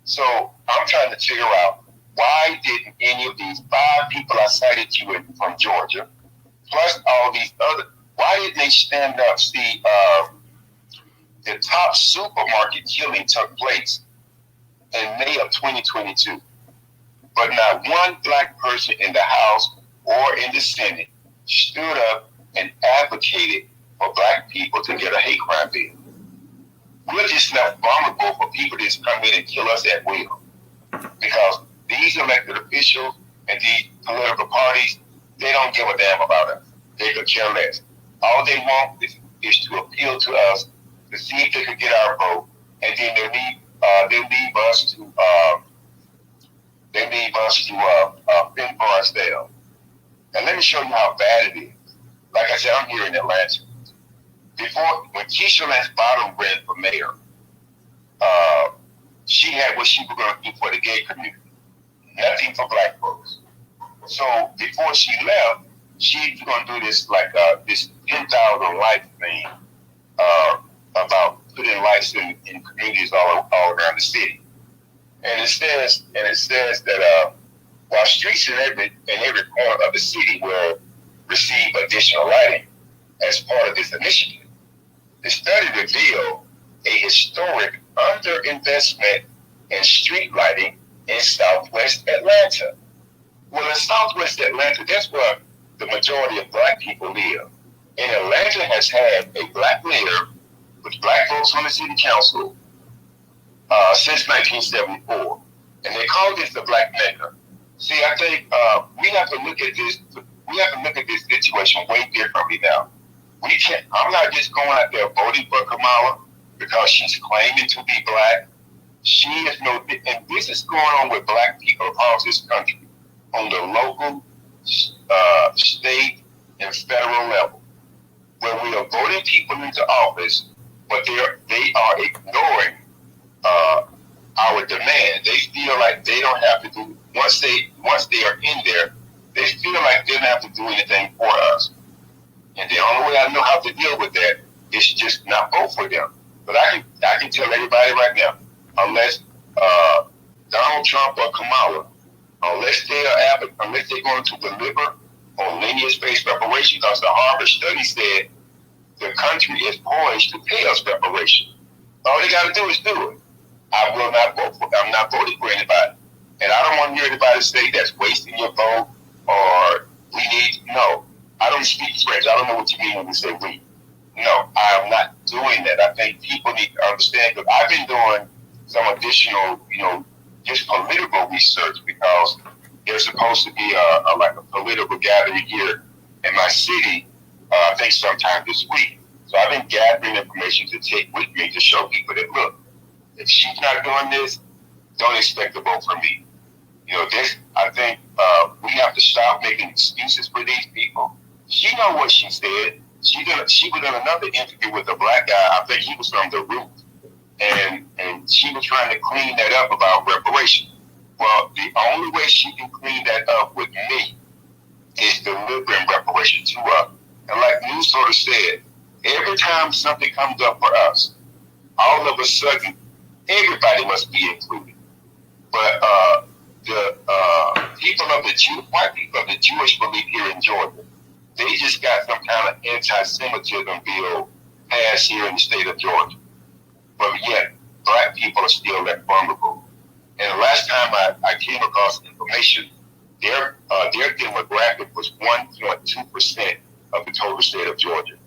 So I'm trying to figure out, why didn't any of these 5 people I cited you from Georgia, plus all these other, why didn't they stand up? See, the top supermarket killing took place in May of 2022. But not one black person in the House or in the Senate stood up and advocated for black people to get a hate crime bill. We're just not vulnerable for people to just come in and kill us at will. Because these elected officials and these political parties, they don't give a damn about us. They could care less. All they want is to appeal to us to see if they could get our vote, and then they leave us to fend for ourselves. And let me show you how bad it is. Like I said, I'm here in Atlanta. When Keisha Lance Bottom ran for mayor, she had what she was going to do for the gay community. Nothing for black folks. So before she left, she was going to do this this 10,000 life thing about putting lights in communities all around the city. And it says that while streets in every corner of the city will receive additional lighting as part of this initiative, the study revealed a historic underinvestment in street lighting in Southwest Atlanta. Well, in Southwest Atlanta, that's where the majority of black people live. And Atlanta has had a black mayor with black folks on the city council since 1974. And they call this the Black Mecca. See, I think we have to look at this. We have to look at this situation way differently now. I'm not just going out there voting for Kamala because she's claiming to be black. She is and this is going on with black people across this country on the local, state, and federal level, where we are voting people into office, but they are ignoring our demand. They feel like they don't have to do, once they are in there, they feel like they don't have to do anything for us. And the only way I know how to deal with that is just not vote for them. But I can tell everybody right now, unless Donald Trump or Kamala, unless they're going to deliver on lineage-based reparation, because the Harvard study said the country is poised to pay us reparation. All they got to do is do it. I will not vote for. I'm not voting for anybody, and I don't want to hear anybody say that's wasting your vote or we need. No, I don't speak French. I don't know what you mean when you say we. No, I am not doing that. I think people need to understand that I've been doing some additional, just political research because there's supposed to be like a political gathering here in my city. I think sometime this week. So I've been gathering information to take with me to show people that look, if she's not doing this, don't expect to vote for me. This. I think we have to stop making excuses for these people. She know what she said. She was in another interview with a black guy. I think he was from the Root, and she was trying to clean that up about reparation. Well, the only way she can clean that up with me is delivering reparation to her. And like Newstoter said, every time something comes up for us, all of a sudden, everybody must be included. But the white people of the Jewish belief here in Georgia, they just got some kind of anti-Semitism bill passed here in the state of Georgia. But yet, black people are still that vulnerable. And the last time I came across information, their demographic was 1.2% of the total state of Georgia.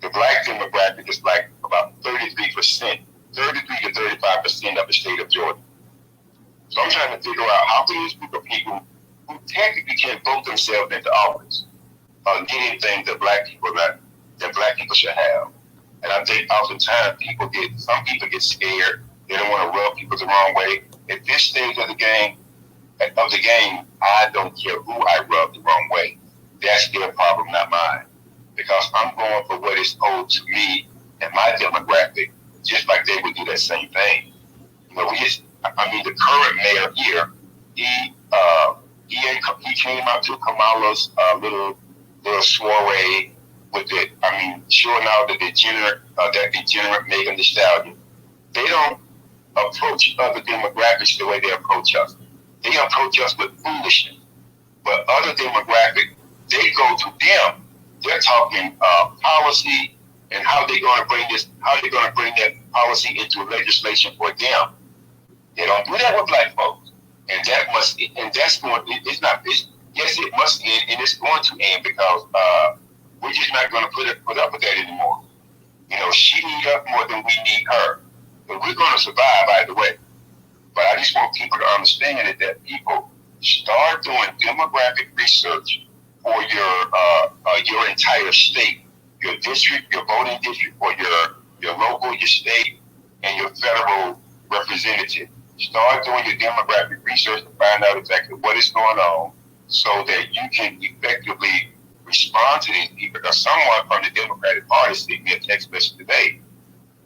The black demographic is like about 33%, 33 to 35% of the state of Georgia. So I'm trying to figure out how can these group of people who technically can't vote themselves into office getting things that black people should have. And I think oftentimes some people get scared. They don't want to rub people the wrong way. At this stage of the game, I don't care who I rub the wrong way. That's their problem, not mine. Because I'm going for what is owed to me and my demographic, just like they would do that same thing. The current mayor here, he came out to Kamala's little soiree with it. Showing out that degenerate Megan Thee Stallion. They don't approach other demographics the way they approach us. They approach us with foolishness. But other demographic, they go to them. They're talking policy and how they're going to bring that policy into legislation for them. They don't do that with black folks, it must end, and it's going to end because we're just not going to put up with that anymore. She needs us more than we need her, but we're going to survive either way. But I just want people to understand that people start doing demographic research for your entire state, your district, your voting district, or your local, your state, and your federal representative. Start doing your demographic research to find out exactly what is going on so that you can effectively respond to these people. Because someone from the Democratic Party sent me a text message today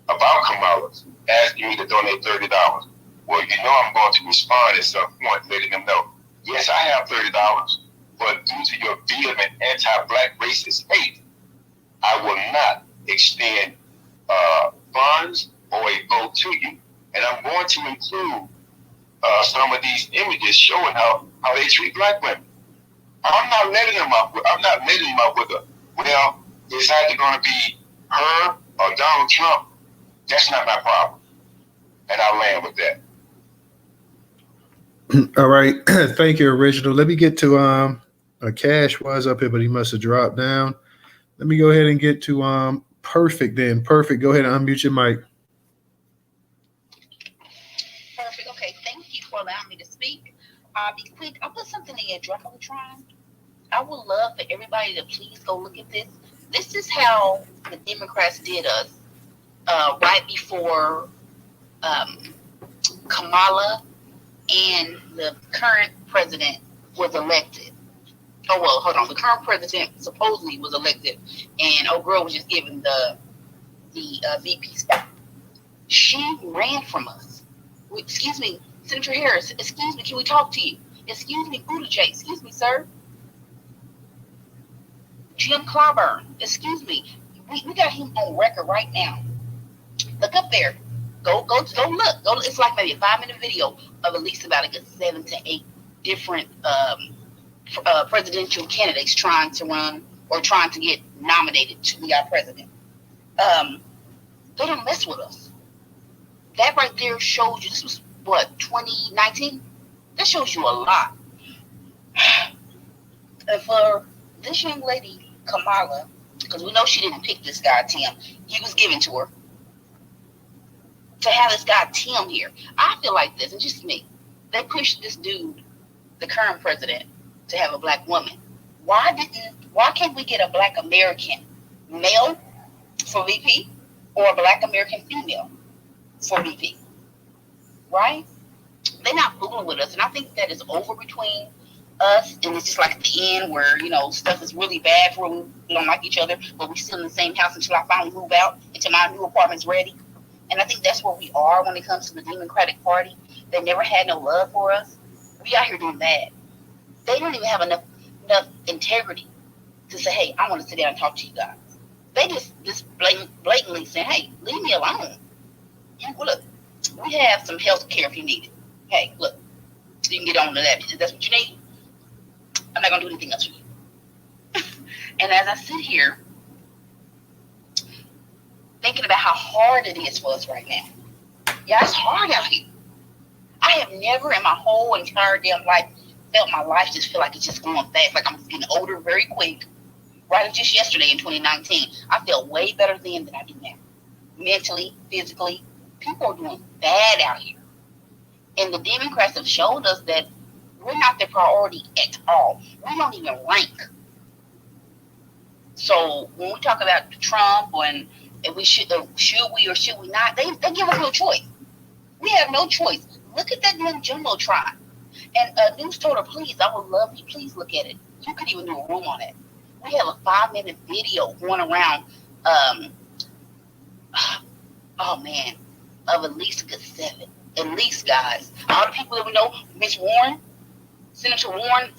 about Kamala asking me to donate $30. Well, I'm going to respond at some point, letting them know, yes, I have $30, but due to your vehement anti-black racist hate, I will not extend funds or a vote to you. And I'm going to include some of these images showing how they treat black women. I'm not letting them up with it's either going to be her or Donald Trump. That's not my problem. And I'll land with that. All right. Thank you, Original. Let me get to Cash was up here, but he must have dropped down. Let me go ahead and get to Perfect then. Perfect. Go ahead and unmute your mic. Perfect. Okay. Thank you for allowing me to speak. I'll be quick. I'll put something in your Jumbotron. I would love for everybody to please go look at this. This is how the Democrats did us right before Kamala and the current president was elected. Oh, well, hold on. The current president supposedly was elected, and old girl was just given the VP spot. She ran from us. Excuse me, Senator Harris. Excuse me, can we talk to you? Excuse me, Buttigieg. Excuse me, sir. Jim Clyburn, excuse me, we got him on record right now. Look up there. Go look. It's like maybe a 5-minute video of at least about a good 7 to 8 different presidential candidates trying to run or trying to get nominated to be our president. They don't mess with us. That right there shows you, this was what, 2019? That shows you a lot. And for this young lady, Kamala, because we know she didn't pick this guy, Tim. He was given to her. To have this guy, Tim, here. I feel like this, and just me. They pushed this dude, the current president, to have a black woman. Why can't we get a black American male for VP or a black American female for VP? Right? They're not fooling with us, and I think that is over between us, and it's just like at the end where, you know, stuff is really bad for we don't like each other, but we still in the same house until I finally move out, until my new apartment's ready. And I think that's where we are when it comes to the Democratic Party. They never had no love for us. We out here doing bad. They don't even have enough integrity to say, hey, I want to sit down and talk to you guys. They just blatantly say, hey, leave me alone. Well, look, we have some health care if you need it. Hey, look, you can get on to that. If that's what you need, I'm not going to do anything else for you. And as I sit here thinking about how hard it is for us right now. Yeah, it's hard out here. I have never in my whole entire damn life felt my life just feel like it's just going fast, like I'm getting older very quick. Right, just yesterday in 2019, I felt way better then than I do now. Mentally, physically, people are doing bad out here. And the Democrats have showed us that we're not the priority at all. We don't even rank. So when we talk about Trump and we should we or should we not, they give us no choice. We have no choice. Look at that damn jumbotron. And Newstoter, please, I would love you. Please look at it. You could even do a room on it. We have a 5-minute video going around. Oh man, of at least a good 7. At least, guys. All the people that we know, Miss Warren, Senator Warren,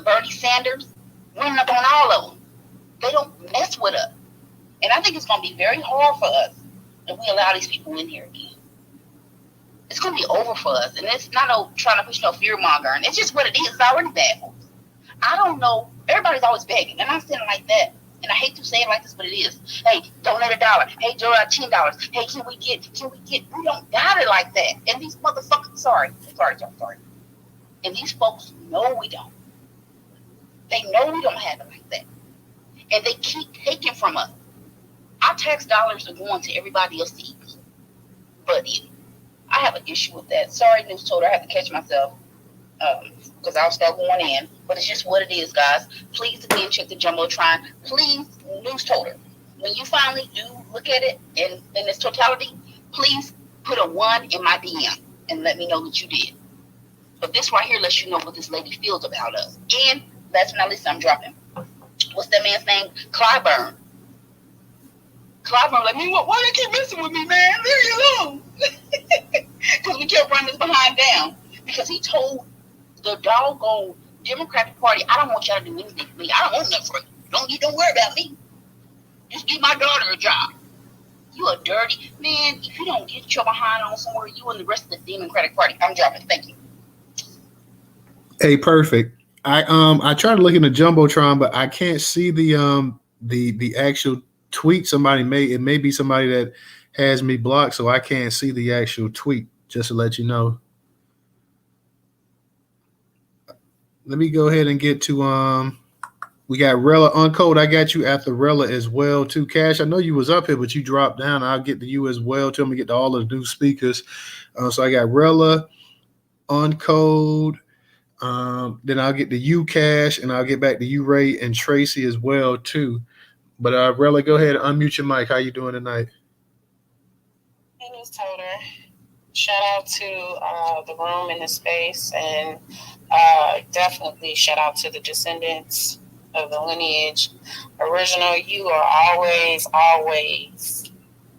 Bernie Sanders, winning up on all of them. They don't mess with us. And I think it's going to be very hard for us if we allow these people in here again. It's going to be over for us. And it's not trying to push no fear mongering. It's just what it is. It's already bad for us. I don't know. Everybody's always begging. And I'm saying it like that. And I hate to say it like this, but it is. Hey, donate $1. Hey, donate $10. Hey, can we get, we don't got it like that. And these motherfuckers, sorry. And these folks know we don't. They know we don't have it like that. And they keep taking from us. Our tax dollars are going to everybody else to eat. But I have an issue with that. Sorry, Newstoter, I have to catch myself. Because I'll start going in. But it's just what it is, guys. Please, again, check the Jumbotron. Please, Newstoter, when you finally do look at it in its totality, please put a 1 in my DM and let me know that you did. But this right here lets you know what this lady feels about us. And last but not least, I'm dropping. What's that man's name? Clyburn. Clyburn, why they keep messing with me, man? Leave me alone. Because we kept running this behind down. Because he told the doggone Democratic Party, I don't want y'all to do anything for me. I don't want nothing for you. Don't worry about me. Just give my daughter a job. You a dirty man. If you don't get your behind on somewhere, you and the rest of the Democratic Party. I'm dropping. Thank you. Hey, perfect. I tried to look in the Jumbotron, but I can't see the actual tweet somebody made. It may be somebody that has me blocked, so I can't see the actual tweet, just to let you know. Let me go ahead and get to we got Rella Uncode. I got you after Rella as well too. Cash, I know you was up here, but you dropped down. I'll get to you as well too. I'm gonna get to all of the new speakers. So I got Rella Uncode. Then I'll get to you, Cash, and I'll get back to you, Ray, and Tracy as well too. But Rella, go ahead and unmute your mic. How you doing tonight? Hey, Newstoter. Shout out to the room and the space, and definitely shout out to the descendants of the lineage. Original, you are always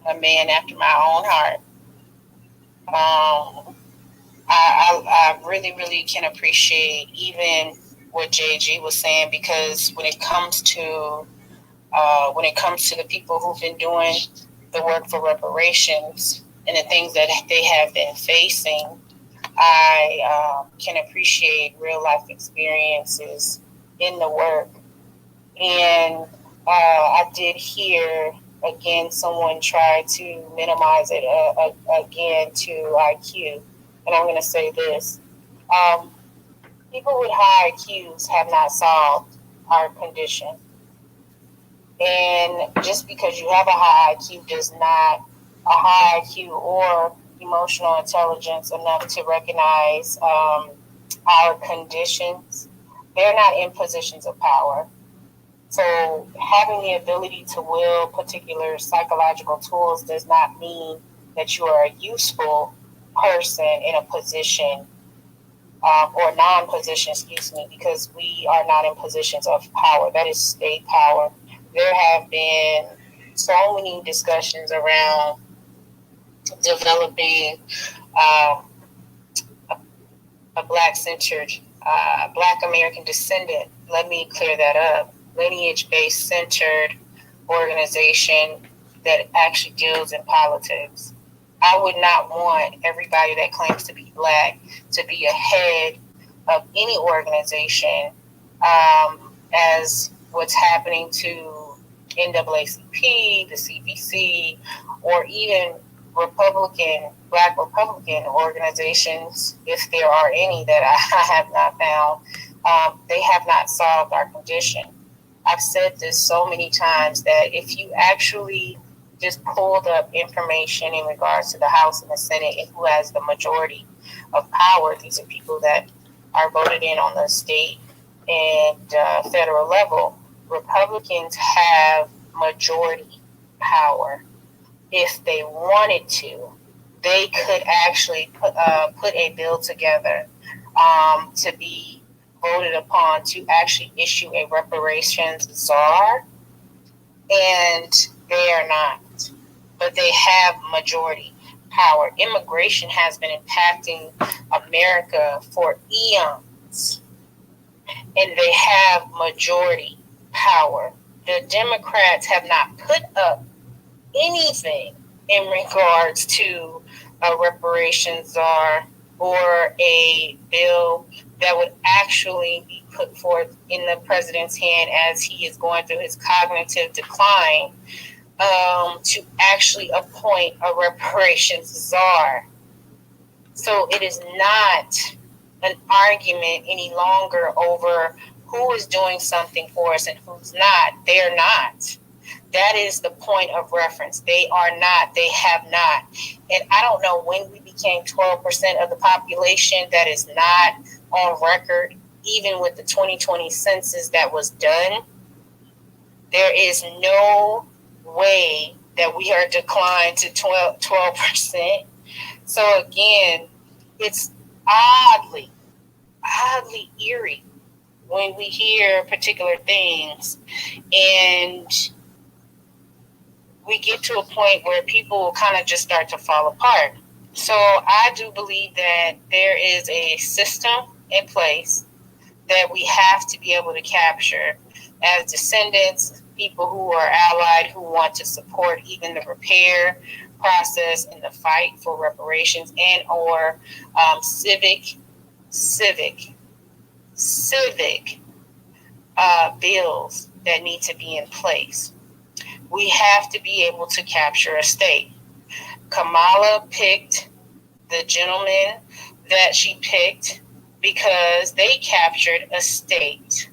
a man after my own heart. I really can appreciate even what JG was saying, because when it comes to when it comes to the people who've been doing the work for reparations and the things that they have been facing, I can appreciate real life experiences in the work. And I did hear, again, someone try to minimize it again to IQ. And I'm going to say this. People with high IQs have not solved our condition. And just because you have a high IQ does not, a high IQ or emotional intelligence enough to recognize our conditions, they're not in positions of power. So having the ability to will particular psychological tools does not mean that you are a useful person in a position or non-position, because we are not in positions of power. That is state power. There have been so many discussions around developing a Black-centered, Black American descendant. Let me clear that up. Lineage-based centered organization that actually deals in politics. I would not want everybody that claims to be Black to be a head of any organization, as what's happening to NAACP, the CPC, or even Black Republican organizations, if there are any that I have not found. They have not solved our condition. I've said this so many times that if you actually just pulled up information in regards to the House and the Senate and who has the majority of power, these are people that are voted in on the state and federal level. Republicans have majority power. If they wanted to, they could actually put a bill together to be voted upon to actually issue a reparations czar, and they are not. But they have majority power. Immigration has been impacting America for eons, and they have majority power. The Democrats have not put up anything in regards to a reparations czar or a bill that would actually be put forth in the president's hand as he is going through his cognitive decline, to actually appoint a reparations czar. So it is not an argument any longer over who is doing something for us and who's not. They're not. That is the point of reference. They are not. They have not. And I don't know when we became 12% of the population. That is not on record, even with the 2020 census that was done. There is no way that we are declined to 12%. So again, it's oddly eerie when we hear particular things and we get to a point where people will kind of just start to fall apart. So I do believe that there is a system in place that we have to be able to capture as descendants, people who are allied, who want to support even the repair process and the fight for reparations and or civic bills that need to be in place. We have to be able to capture a state. Kamala picked the gentleman that she picked because they captured a state.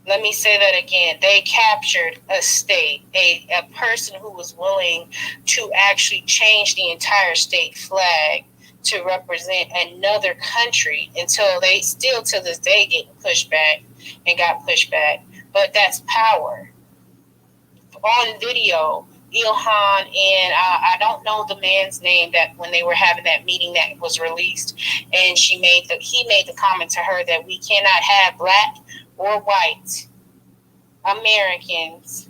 Let me say that again. They captured a state, a person who was willing to actually change the entire state flag to represent another country until they still to this day getting pushed back and got pushed back. But that's power. On video, Ilhan and I don't know the man's name, that when they were having that meeting that was released, and he made the comment to her that we cannot have Black or white Americans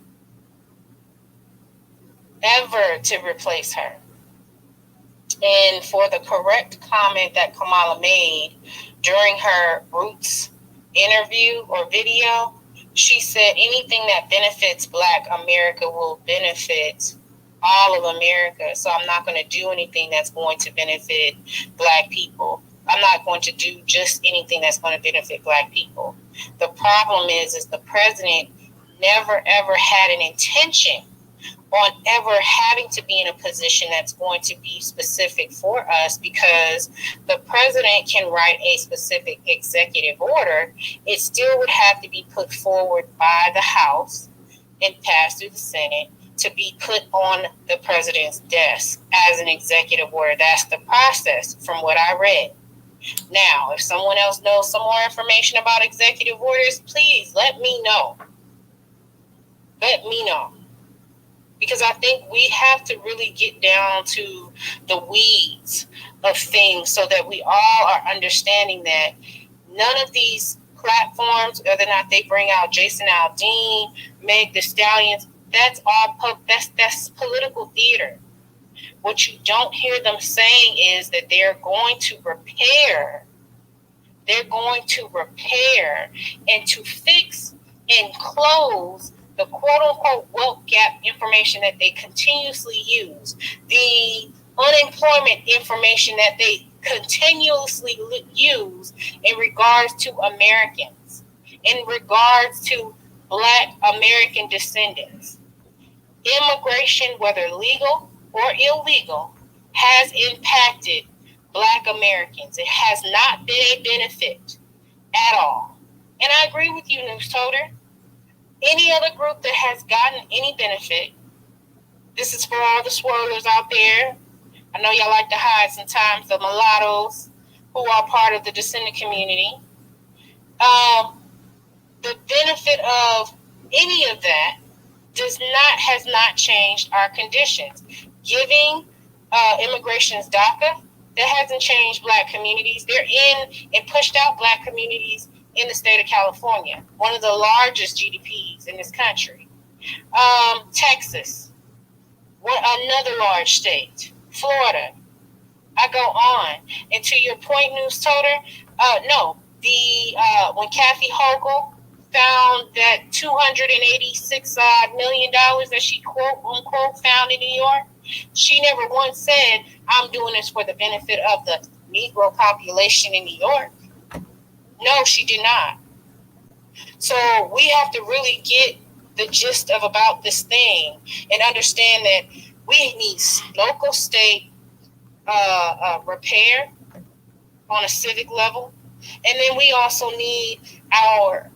ever to replace her. And for the correct comment that Kamala made during her Roots interview or video, She said anything that benefits Black America will benefit all of America. So I'm not going to do anything that's going to benefit Black people. I'm not going to do just anything that's going to benefit Black people. The problem is the president never ever had an intention on ever having to be in a position that's going to be specific for us, because the president can write a specific executive order. It still would have to be put forward by the House and passed through the Senate to be put on the president's desk as an executive order. That's the process from what I read. Now, if someone else knows some more information about executive orders, please let me know. Let me know. Because I think we have to really get down to the weeds of things so that we all are understanding that none of these platforms, whether or not they bring out Jason Aldean, Meg Thee Stallions, that's all that's political theater. What you don't hear them saying is that they're going to repair. They're going to repair and to fix and close the quote-unquote wealth gap information that they continuously use, the unemployment information that they continuously use in regards to Americans, in regards to Black American descendants. Immigration, whether legal or illegal, has impacted Black Americans. It has not been a benefit at all. And I agree with you, Newstoter. Any other group that has gotten any benefit, this is for all the swirlers out there. I know y'all like to hide sometimes, the mulattoes who are part of the descendant community. The benefit of any of that has not changed our conditions. Giving immigration's DACA, that hasn't changed Black communities. They're in and pushed out Black communities in the state of California, one of the largest GDPs in this country. Texas, another large state. Florida. I go on. And to your point, Newstoter, when Kathy Hochul found that $286 million that she quote unquote found in New York, she never once said, I'm doing this for the benefit of the Negro population in New York. No, she did not. So we have to really get the gist of about this thing and understand that we need local, state repair on a civic level. And then we also need our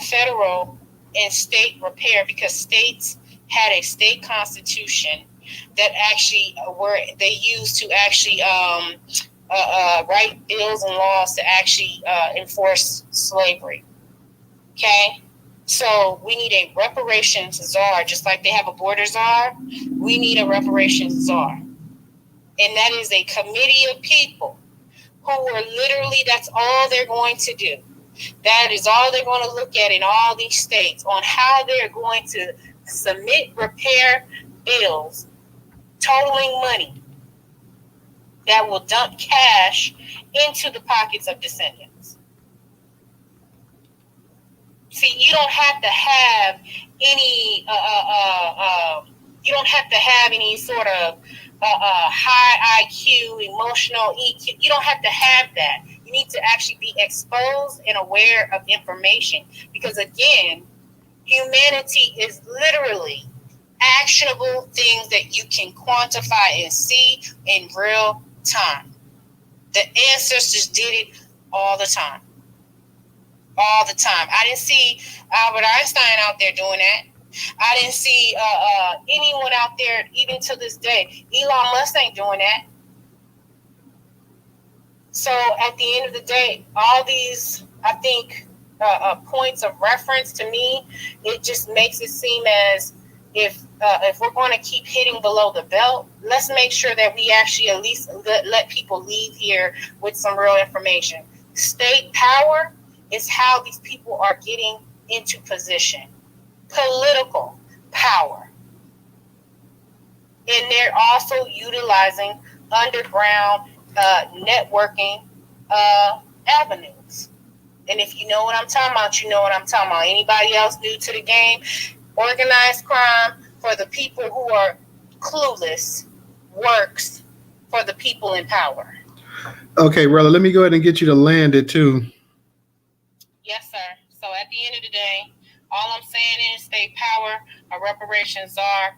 federal and state repair, because states had a state constitution that actually they used to actually write bills and laws to actually enforce slavery. Okay? So we need a reparations czar, just like they have a border czar. We need a reparations czar. And that is a committee of people who are literally, that's all they're going to do. That is all they're going to look at in all these states on how they're going to submit repair bills totaling money that will dump cash into the pockets of descendants. See, you don't have to have any sort of high IQ, emotional EQ. You don't have to have that. You need to actually be exposed and aware of information, because again, humanity is literally actionable things that you can quantify and see in real time. The ancestors did it all the time. All the time. I didn't see Albert Einstein out there doing that. I didn't see anyone out there, even to this day. Elon Musk ain't doing that. So at the end of the day, all these, I think, points of reference to me, it just makes it seem as if we're going to keep hitting below the belt, let's make sure that we actually at least let people leave here with some real information. State power is how these people are getting into position. Political power. And they're also utilizing underground networking avenues. And if you know what I'm talking about, you know what I'm talking about. Anybody else new to the game? Organized crime for the people who are clueless works for the people in power. Okay, brother, let me go ahead and get you to land it too. Yes, sir. So at the end of the day, all I'm saying is state power or reparations are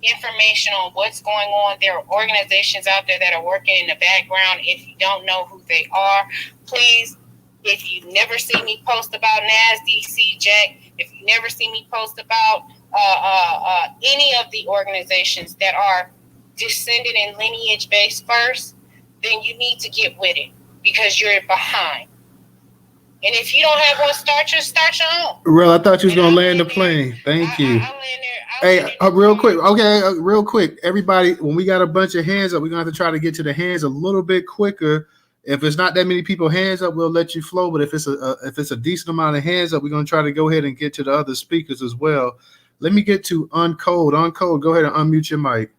information on what's going on. There are organizations out there that are working in the background. If you don't know who they are, please, if you never see me post about NASD, CJEC, if you never see me post about any of the organizations that are descended and lineage based first, then you need to get with it because you're behind. And if you don't have one, start your own. Real, I thought you was going to land the plane. Thank you. Hey, real quick. Okay, real quick. Everybody, when we got a bunch of hands up, we're going to have to try to get to the hands a little bit quicker. If it's not that many people hands up, we'll let you flow. But if it's a decent amount of hands up, we're going to try to go ahead and get to the other speakers as well. Let me get to Uncode. Uncode, go ahead and unmute your mic.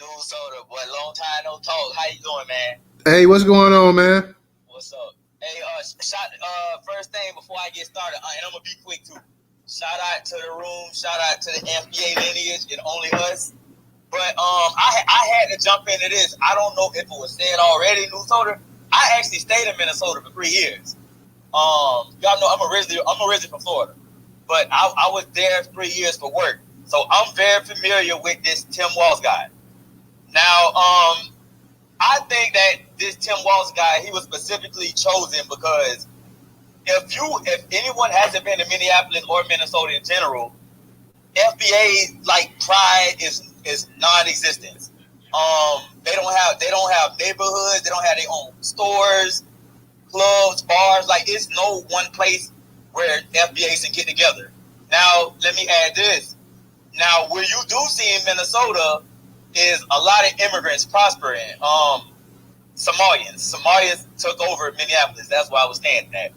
Newstoter, boy, long time no talk. How you doing, man? Hey, what's going on, man? What's up? Hey, first thing before I get started, and I'm gonna be quick too. Shout out to the room, shout out to the FBA lineage and only us. But I had to jump into this. I don't know if it was said already, Newstoter. I actually stayed in Minnesota for 3 years. Y'all know I'm originally from Florida, but I was there 3 years for work, so I'm very familiar with this Tim Walz guy. Now, I think that this Tim Walz guy, he was specifically chosen because if anyone hasn't been to Minneapolis or Minnesota in general, FBA like pride is non-existent. They don't have neighborhoods, they don't have their own stores, clubs, bars. Like it's no one place where FBAs can get together. Now let me add this. Now where you do see in Minnesota is a lot of immigrants prospering. Somalians took over Minneapolis. That's why I was staying at.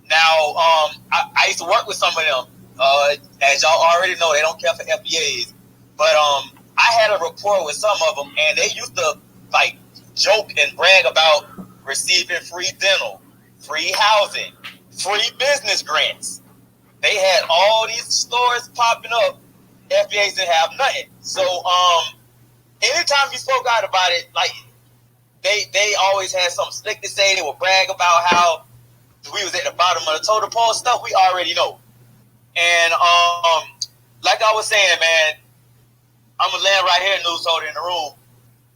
Now, I used to work with some of them. As y'all already know, they don't care for FBAs. But I had a rapport with some of them, and they used to like joke and brag about receiving free dental, free housing, free business grants. They had all these stores popping up. FBAs didn't have nothing. So, anytime you spoke out about it, like they always had something slick to say. They would brag about how we was at the bottom of the totem pole. Stuff we already know. And like I was saying, man, I'm gonna land right here, Newstoter, in the room.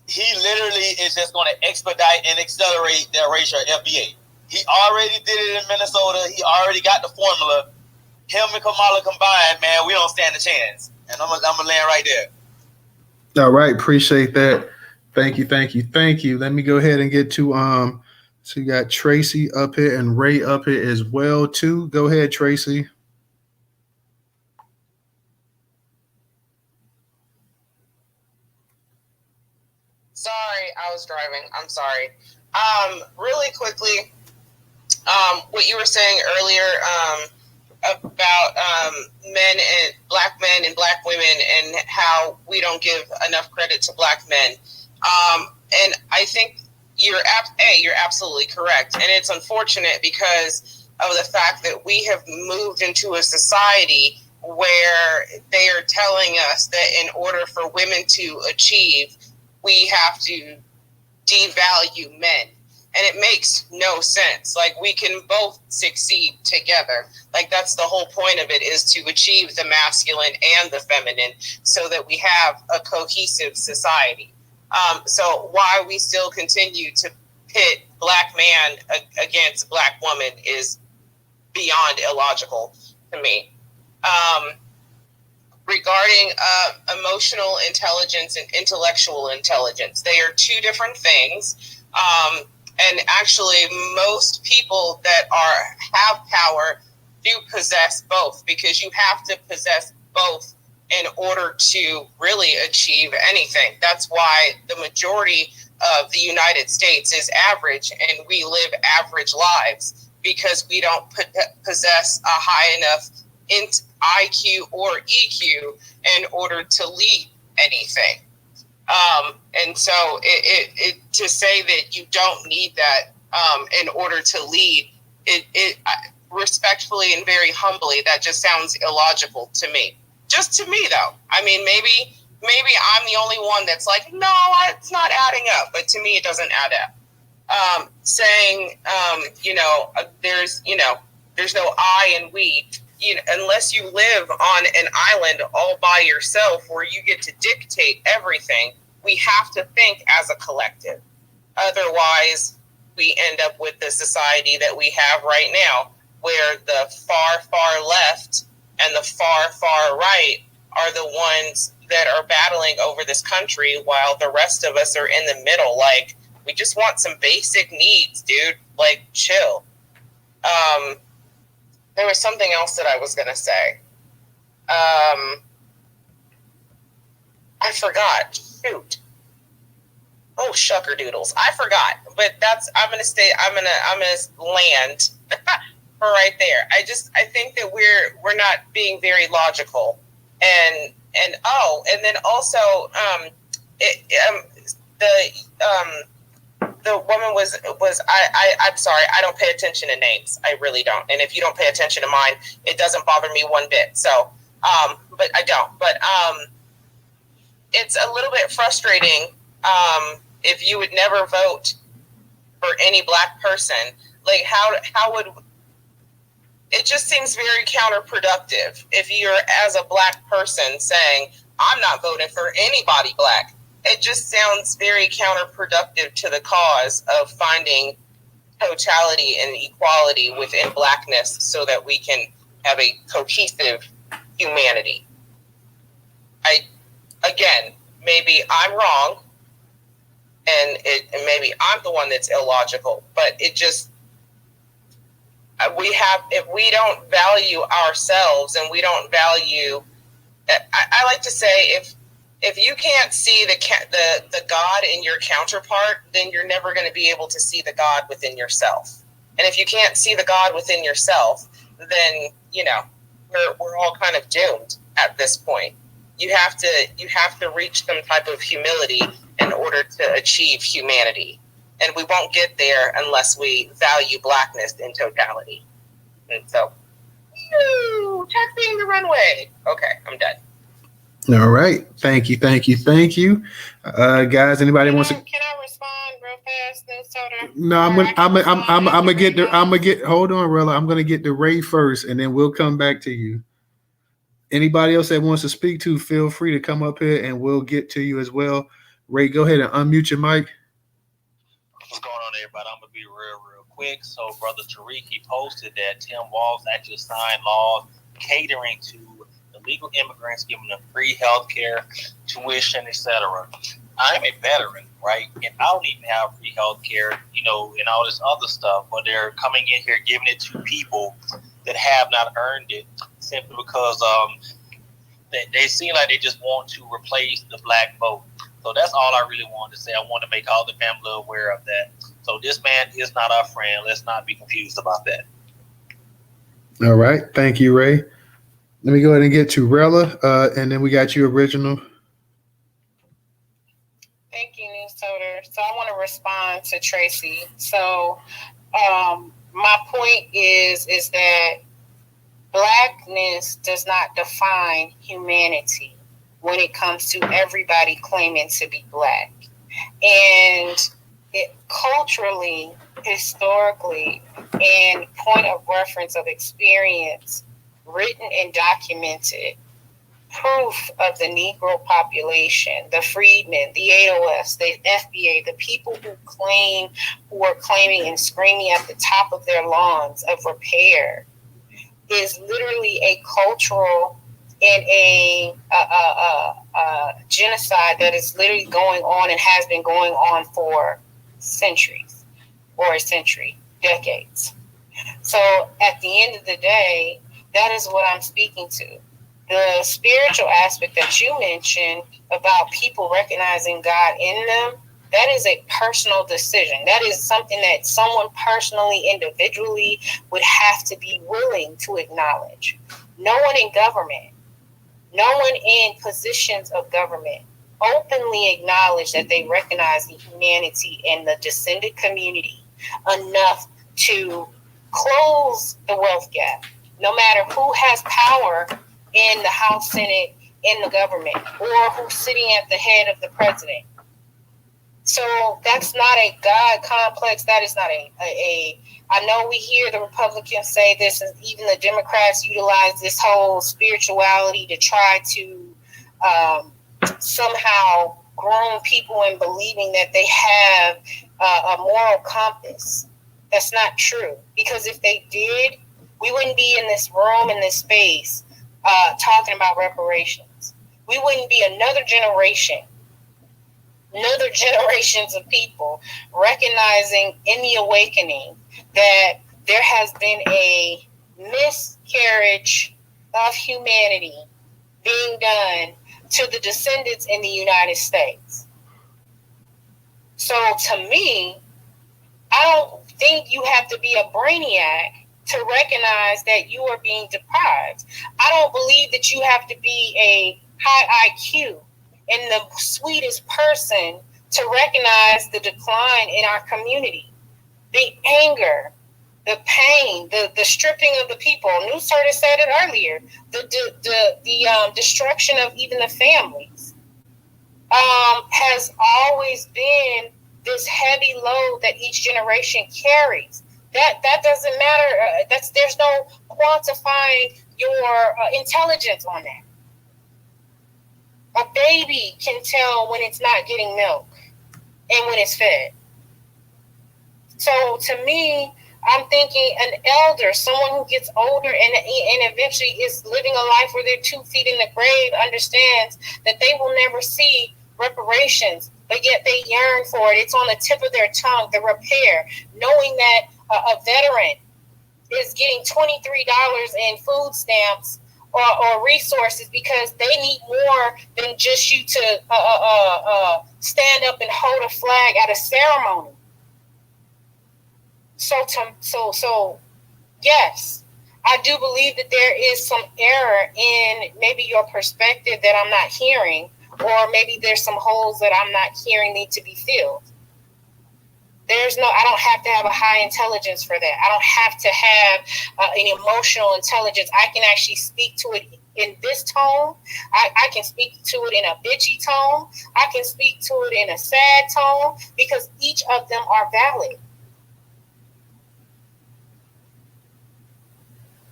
He literally is just gonna expedite and accelerate the erasure of FBA. He already did it in Minnesota. He already got the formula. Him and Kamala combined, man, we don't stand a chance. And I'm gonna land right there. All right, appreciate that. Thank you. Let me go ahead and get to so you got Tracy up here and Ray up here as well too. Go ahead, Tracy. Sorry, I was driving. I'm sorry. Really quickly, what you were saying earlier about black men and black women and how we don't give enough credit to black men. And I think you're absolutely correct. And it's unfortunate because of the fact that we have moved into a society where they are telling us that in order for women to achieve, we have to devalue men. And it makes no sense. Like, we can both succeed together. Like, that's the whole point of it, is to achieve the masculine and the feminine so that we have a cohesive society. So why we still continue to pit black man against black woman is beyond illogical to me. Regarding emotional intelligence and intellectual intelligence, they are two different things. And actually, most people that have power do possess both, because you have to possess both in order to really achieve anything. That's why the majority of the United States is average, and we live average lives, because we don't possess a high enough IQ or EQ in order to lead anything. And so to say that you don't need that in order to lead respectfully and very humbly, that just sounds illogical to me. Just to me, though. I mean, maybe I'm the only one that's like, no, it's not adding up. But to me, it doesn't add up. Saying, there's no I and we. Unless you live on an island all by yourself where you get to dictate everything, we have to think as a collective. Otherwise, we end up with the society that we have right now, where the far, far left and the far, far right are the ones that are battling over this country, while the rest of us are in the middle. Like, we just want some basic needs, dude. Like, chill. There was something else that I was going to say. I forgot. Shoot. Oh, shucker doodles. I forgot. But I'm going to land for right there. I think that we're not being very logical. And then also, the woman was I'm sorry, I don't pay attention to names. I really don't. And if you don't pay attention to mine, it doesn't bother me one bit. So, but I don't. But it's a little bit frustrating if you would never vote for any black person. Like, how would it just seems very counterproductive if you're, as a black person, saying, I'm not voting for anybody black. It just sounds very counterproductive to the cause of finding totality and equality within blackness so that we can have a cohesive humanity. Again, maybe I'm wrong, and maybe I'm the one that's illogical, but it just, if we don't value ourselves and we don't value, I like to say, if you can't see the God in your counterpart, then you're never going to be able to see the God within yourself. And if you can't see the God within yourself, then we're all kind of doomed at this point. You have to reach some type of humility in order to achieve humanity. And we won't get there unless we value blackness in totality. And so, taxiing the runway. Okay, I'm done. All right. Thank you. Guys, anybody wants to? Can I respond real fast, Newstoter? No, I'm gonna get. Hold on, Rella. I'm gonna get to Ray first, and then we'll come back to you. Anybody else that wants to speak to, feel free to come up here, and we'll get to you as well. Ray, go ahead and unmute your mic. What's going on, everybody? I'm gonna be real quick. So, Brother Tariq, he posted that Tim Walz actually signed laws catering to illegal immigrants, giving them free health care, tuition, etc. I'm a veteran, right? And I don't even have free health care, and all this other stuff, but they're coming in here giving it to people that have not earned it simply because they seem like they just want to replace the black vote. So that's all I really wanted to say. I want to make all the family aware of that. So this man is not our friend. Let's not be confused about that. All right. Thank you, Ray. Let me go ahead and get to Rella, and then we got you, Original. Thank you, Newstoter. So I want to respond to Tracy. So my point is that blackness does not define humanity when it comes to everybody claiming to be black. And it culturally, historically, and point of reference of experience, written and documented proof of the Negro population, the freedmen, the AOS, the FBA, the people who are claiming and screaming at the top of their lungs of repair, is literally a cultural and a genocide that is literally going on and has been going on for centuries, or a century, decades. So at the end of the day, that is what I'm speaking to. The spiritual aspect that you mentioned about people recognizing God in them, that is a personal decision. That is something that someone personally, individually would have to be willing to acknowledge. No one in government, no one in positions of government openly acknowledge that they recognize the humanity in the descendant community enough to close the wealth gap, no matter who has power in the House, Senate, in the government, or who's sitting at the head of the president. So that's not a God complex. That is not I know we hear the Republicans say this, and even the Democrats utilize this whole spirituality to try to somehow groom people in believing that they have a moral compass. That's not true. Because if they did, we wouldn't be in this room, in this space, talking about reparations. We wouldn't be another generations of people recognizing in the awakening that there has been a miscarriage of humanity being done to the descendants in the United States. So to me, I don't think you have to be a brainiac to recognize that you are being deprived. I don't believe that you have to be a high IQ and the sweetest person to recognize the decline in our community, the anger, the pain, the stripping of the people. Newstoter said it earlier. The destruction of even the families has always been this heavy load that each generation carries. That doesn't matter. There's no quantifying your intelligence on that. A baby can tell when it's not getting milk and when it's fed. So to me, I'm thinking an elder, someone who gets older and eventually is living a life where they're 2 feet in the grave, understands that they will never see reparations, but yet they yearn for it. It's on the tip of their tongue, the repair, knowing that a veteran is getting $23 in food stamps or resources because they need more than just you to stand up and hold a flag at a ceremony. So yes, I do believe that there is some error in maybe your perspective that I'm not hearing, or maybe there's some holes that I'm not hearing need to be filled. I don't have to have a high intelligence for that. I don't have to have an emotional intelligence. I can actually speak to it in this tone. I can speak to it in a bitchy tone. I can speak to it in a sad tone, because each of them are valid.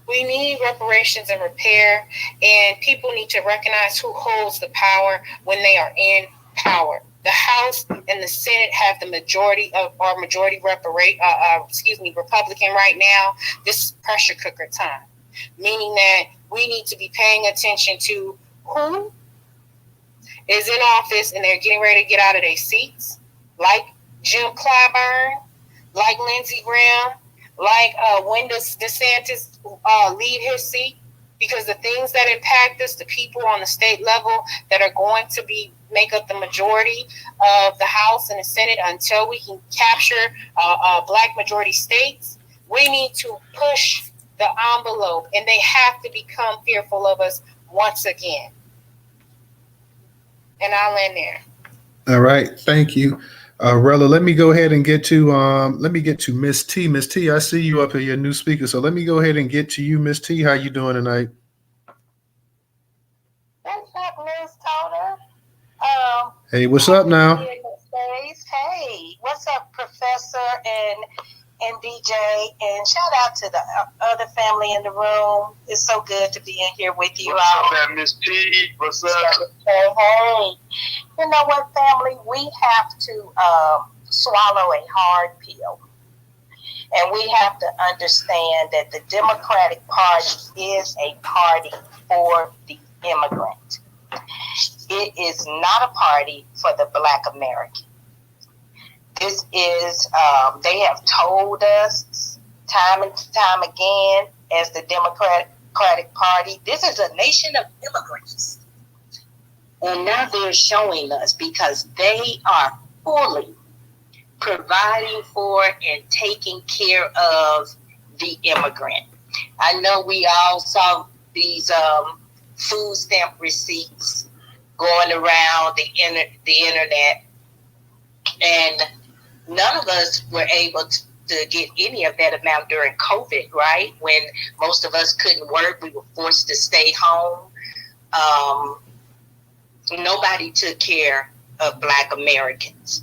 We need reparations and repair, and people need to recognize who holds the power when they are in power. The House and the Senate have the majority of our Republican right now. This is pressure cooker time, meaning that we need to be paying attention to who is in office and they're getting ready to get out of their seats, like Jim Clyburn, like Lindsey Graham, like when does DeSantis leave his seat? Because the things that impact us, the people on the state level that are going to make up the majority of the House and the Senate until we can capture black majority states, we need to push the envelope, and they have to become fearful of us once again. And I'll end there. All right, thank you, Rella. Let me go ahead and get to Miss T. Miss T, I see you up here, your new speaker. So let me go ahead and get to you, Miss T. How you doing tonight? What's up, Newstoter? Hey, what's up now? Hey, what's up, Professor and DJ? And shout out to the other family in the room. It's so good to be in here with you all. What's up, Miss P? What's up? Hey. You know what, family? We have to swallow a hard pill. And we have to understand that the Democratic Party is a party for the immigrant. It is not a party for the Black American. This is, they have told us time and time again, as the Democratic Party, this is a nation of immigrants. And now they're showing us, because they are fully providing for and taking care of the immigrant. I know we all saw these food stamp receipts going around the internet, and none of us were able to get any of that amount during COVID, right? When most of us couldn't work, we were forced to stay home. Nobody took care of Black Americans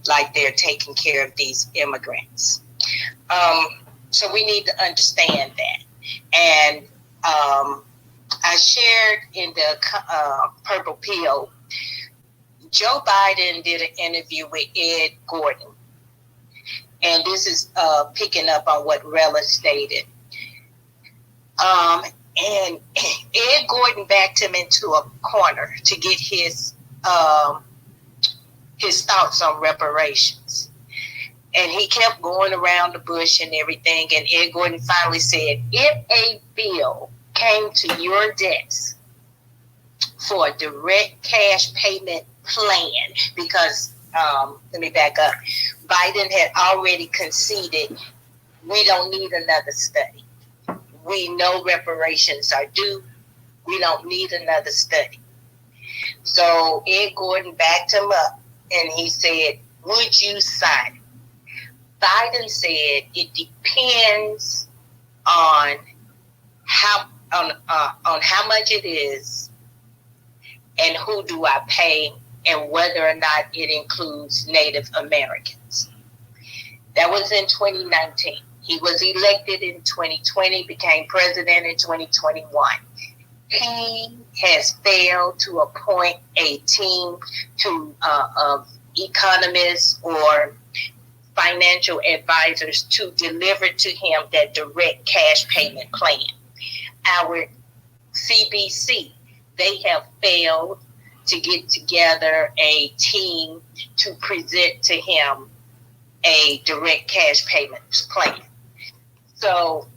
like they're taking care of these immigrants. So we need to understand that. And I shared in the Purple Pill, Joe Biden did an interview with Ed Gordon. And this is picking up on what Rella stated. And Ed Gordon backed him into a corner to get his thoughts on reparations. And he kept going around the bush and everything. And Ed Gordon finally said, if a bill came to your desk for a direct cash payment plan, because, let me back up, Biden had already conceded we don't need another study. We know reparations are due. We don't need another study. So Ed Gordon backed him up and he said, would you sign it? Biden said it depends on how much it is and who do I pay and whether or not it includes Native Americans. That was in 2019. He was elected in 2020, became president in 2021. He has failed to appoint a team of economists or financial advisors to deliver to him that direct cash payment plan. Our CBC, they have failed to get together a team to present to him a direct cash payment plan. So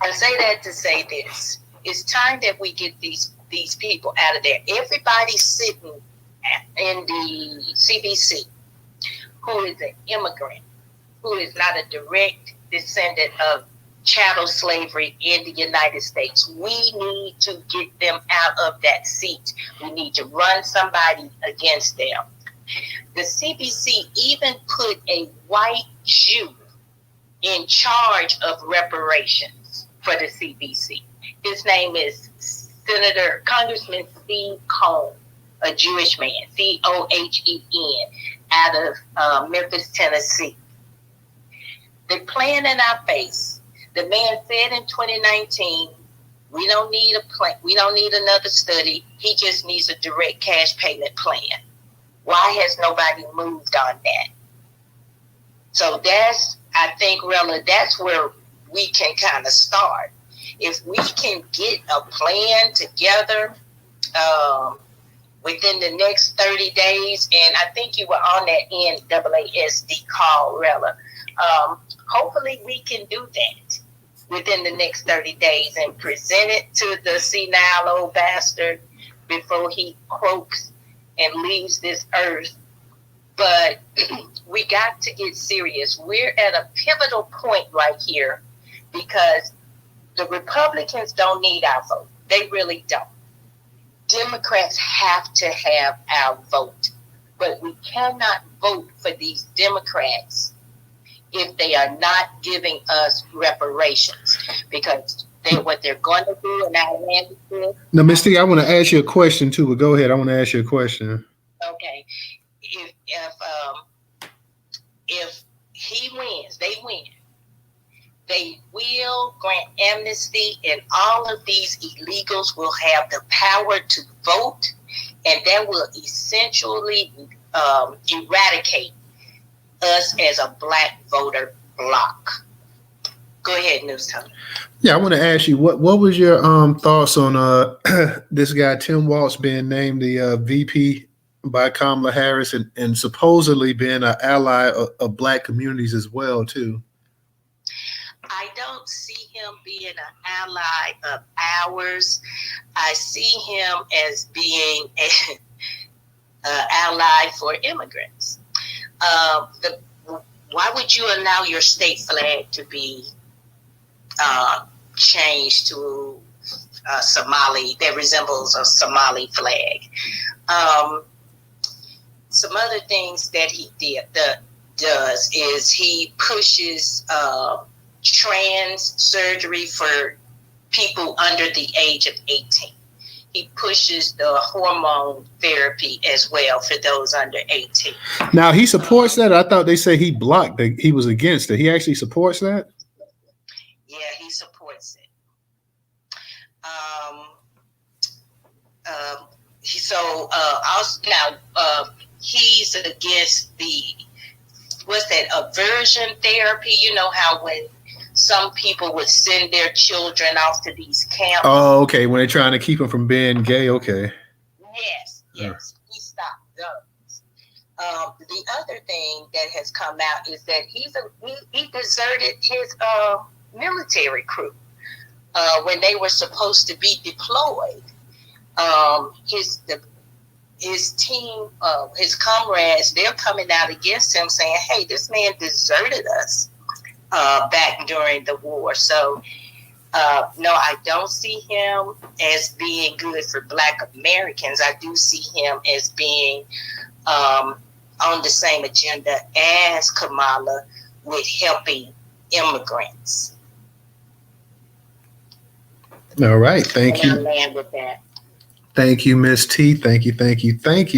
I say that to say this. It's time that we get these people out of there. Everybody sitting in the CBC who is an immigrant, who is not a direct descendant of chattel slavery in the United States. We need to get them out of that seat. We need to run somebody against them. The CBC even put a white Jew in charge of reparations for the CBC. His name is Congressman Steve Cohen, a Jewish man, Cohen, out of Memphis, Tennessee. They're playing in our face. The man said in 2019, we don't need a plan. We don't need another study. He just needs a direct cash payment plan. Why has nobody moved on that? So I think, Rella, that's where we can kind of start. If we can get a plan together within the next 30 days, and I think you were on that NAASD call, Rella, hopefully we can do that within the next 30 days and present it to the senile old bastard before he croaks and leaves this earth. But we got to get serious. We're at a pivotal point right here because the Republicans don't need our vote. They really don't. Democrats have to have our vote. But we cannot vote for these Democrats if they are not giving us reparations, because what they're going to do in our land is... Now, Ms. T, I want to ask you a question too, but go ahead. I want to ask you a question. Okay. If he wins, they win. They will grant amnesty, and all of these illegals will have the power to vote, and that will essentially eradicate us as a black voter bloc. Go ahead, Newstoter. Yeah, I want to ask you, what was your thoughts on this guy Tim Walz being named the VP by Kamala Harris and supposedly being an ally of black communities as well too? I don't see him being an ally of ours. I see him as being an ally for immigrants. Why would you allow your state flag to be changed to Somali that resembles a Somali flag? Some other things that he did. does is he pushes trans surgery for people under the age of 18. He pushes the hormone therapy as well for those under 18. Now he supports that. I thought they said he blocked it. He was against it. He actually supports that. Yeah, he supports it. He's against the aversion therapy. You know how when some people would send their children off to these camps. Oh, okay. When they're trying to keep them from being gay. Okay. Yes. He stopped those. The other thing that has come out is that he deserted his military crew when they were supposed to be deployed. His team, his comrades, they're coming out against him saying, hey, this man deserted us back during the war. So, no, I don't see him as being good for Black Americans. I do see him as being on the same agenda as Kamala with helping immigrants. All right. Thank you. I'll land with that. Thank you, Miss T. Thank you.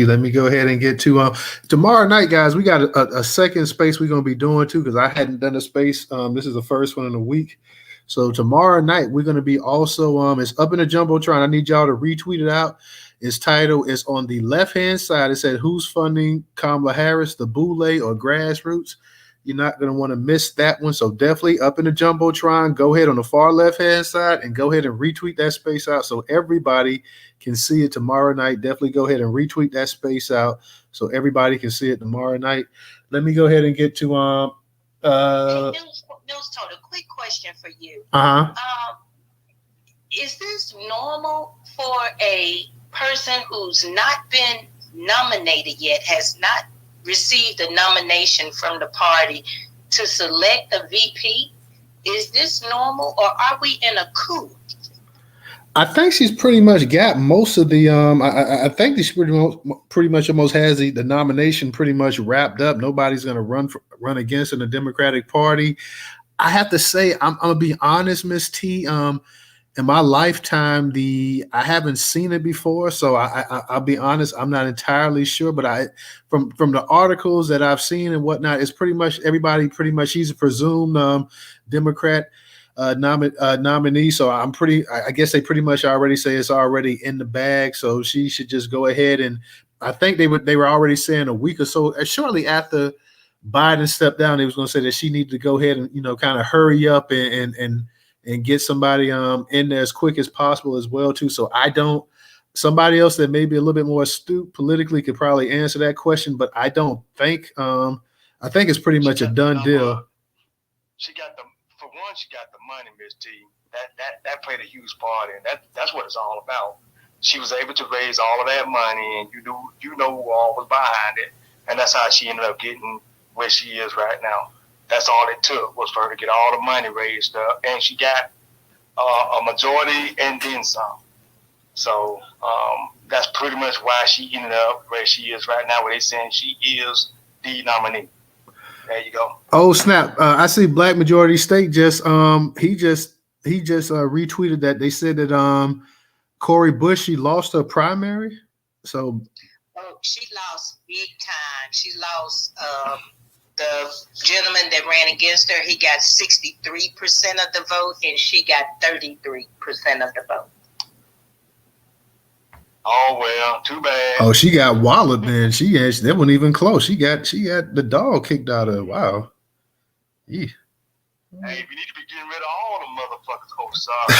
Let me go ahead and get to tomorrow night, guys. We got a second space we're going to be doing too, because I hadn't done a space. This is the first one in a week. So tomorrow night we're going to be also it's up in the Jumbotron. I need y'all to retweet it out. Its title is on the left-hand side. It said, "Who's funding Kamala Harris, the Boule or grassroots?" You're not going to want to miss that one. So definitely up in the Jumbotron, go ahead on the far left-hand side and go ahead and retweet that space out so everybody can see it tomorrow night. Definitely go ahead and retweet that space out so everybody can see it tomorrow night. Let me go ahead and get to Newstoter, quick question for you. Is this normal for a person who's not been nominated yet, has not received a nomination from the party, to select a VP? Is this normal, or are we in a coup? I think she's pretty much got most of the I think she's pretty much almost has the nomination pretty much wrapped up. Nobody's going to run against in the Democratic Party. I have to say, I'm going to be honest, Miss T. In my lifetime, I haven't seen it before, so I'll be honest, I'm not entirely sure. But from the articles that I've seen and whatnot, it's pretty much everybody. Pretty much, she's a presumed Democrat nominee. So I guess they pretty much already say it's already in the bag. So she should just go ahead, and I think they were already saying a week or so shortly after Biden stepped down, they was going to say that she needed to go ahead and kind of hurry up and get somebody in there as quick as possible as well too. So somebody else that may be a little bit more astute politically could probably answer that question, but I don't think I think it's pretty much a done deal. She got the money, Miss T. That played a huge part, and that's what it's all about. She was able to raise all of that money, and you know who all was behind it, and that's how she ended up getting where she is right now. That's all it took, was for her to get all the money raised up, and she got a majority and then some. So that's pretty much why she ended up where she is right now, where they're saying she is the nominee. There you go. Oh snap! I see Black Majority State just retweeted that they said that Cori Bush, she lost her primary. So she lost big time. She lost. The gentleman that ran against her, he got 63% of the vote, and she got 33% of the vote. Oh well, too bad. Oh, she got walloped, man. That wasn't even close. She got the dog kicked out of her. Wow. Yeah. Hey, we need to be getting rid of all the motherfuckers. Oh, sorry.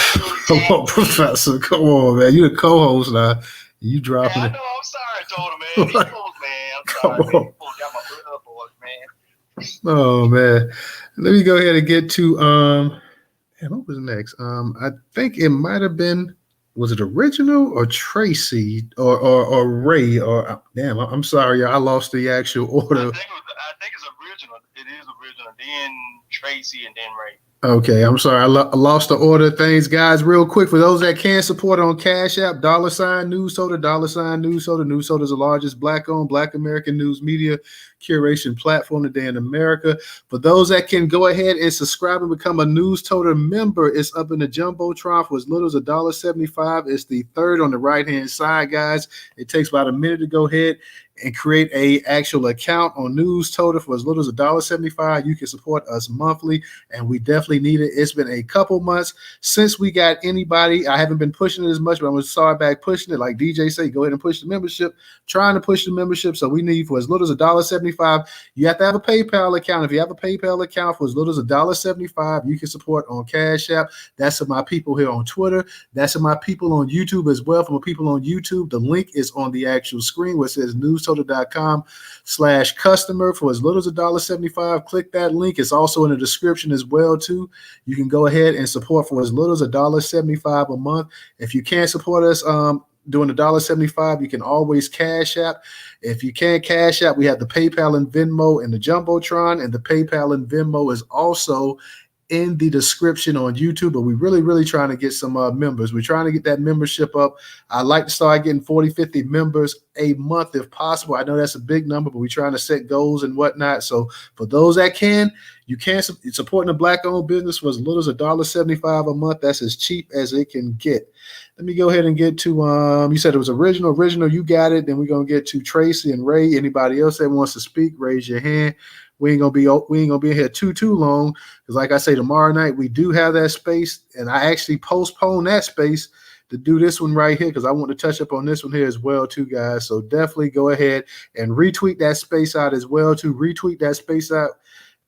Come on, Professor. Come on, man. You the co-host now. You dropping I it. know. I'm sorry, Totem, man. These folks, man. I'm sorry, Come on. These folks got my blood up, boys, man. Oh man, let me go ahead and get to what was next? I think it might have been, was it Original or Tracy or Ray or damn? I'm sorry, y'all. I lost the actual order. I think it's Original. It is Original. Then Tracy and then Ray. Okay, I'm sorry. I lost the order of things, guys. Real quick, for those that can't support on Cash App, $Newstoter, $Newstoter. Newstoter is the largest Black-owned Black American news media curation platform today in America. For those that can go ahead and subscribe and become a Newstoter member, it's up in the Jumbotron for as little as $1.75. It's the third on the right-hand side, guys. It takes about a minute to go ahead and create a actual account on Newstoter for as little as $1.75. You can support us monthly, and we definitely need it. It's been a couple months since we got anybody. I haven't been pushing it as much, but I'm going to start back pushing it. Like DJ say, go ahead and push the membership. Trying to push the membership, so we need for as little as $1.75. You have to have a PayPal account. If you have a PayPal account for as little as $1.75, you can support on Cash App. That's for my people here on Twitter. That's for my people on YouTube as well. For my people on YouTube, the link is on the actual screen where it says newstoter.com/customer. For as little as $1.75, click that link. It's also in the description as well too. You can go ahead and support for as little as $1.75 a month. If you can't support us doing $1.75, you can always Cash App. If you can't Cash App, we have the PayPal and Venmo and the Jumbotron, and the PayPal and Venmo is also in the description on YouTube. But we're really trying to get some members. We're trying to get that membership up. I'd like to start getting 40-50 members a month if possible. I know that's a big number, but we're trying to set goals and whatnot. So for those that can, you can supporting a Black-owned business for as little as $1.75 a month. That's as cheap as it can get. Let me go ahead and get to you said it was original. You got it. Then we're gonna get to Tracy and Ray. Anybody else that wants to speak, raise your hand. We ain't gonna be in here too long, because like I say, tomorrow night we do have that space, and I actually postponed that space to do this one right here because I want to touch up on this one here as well too, guys. So definitely go ahead and retweet that space out as well too. Retweet that space out.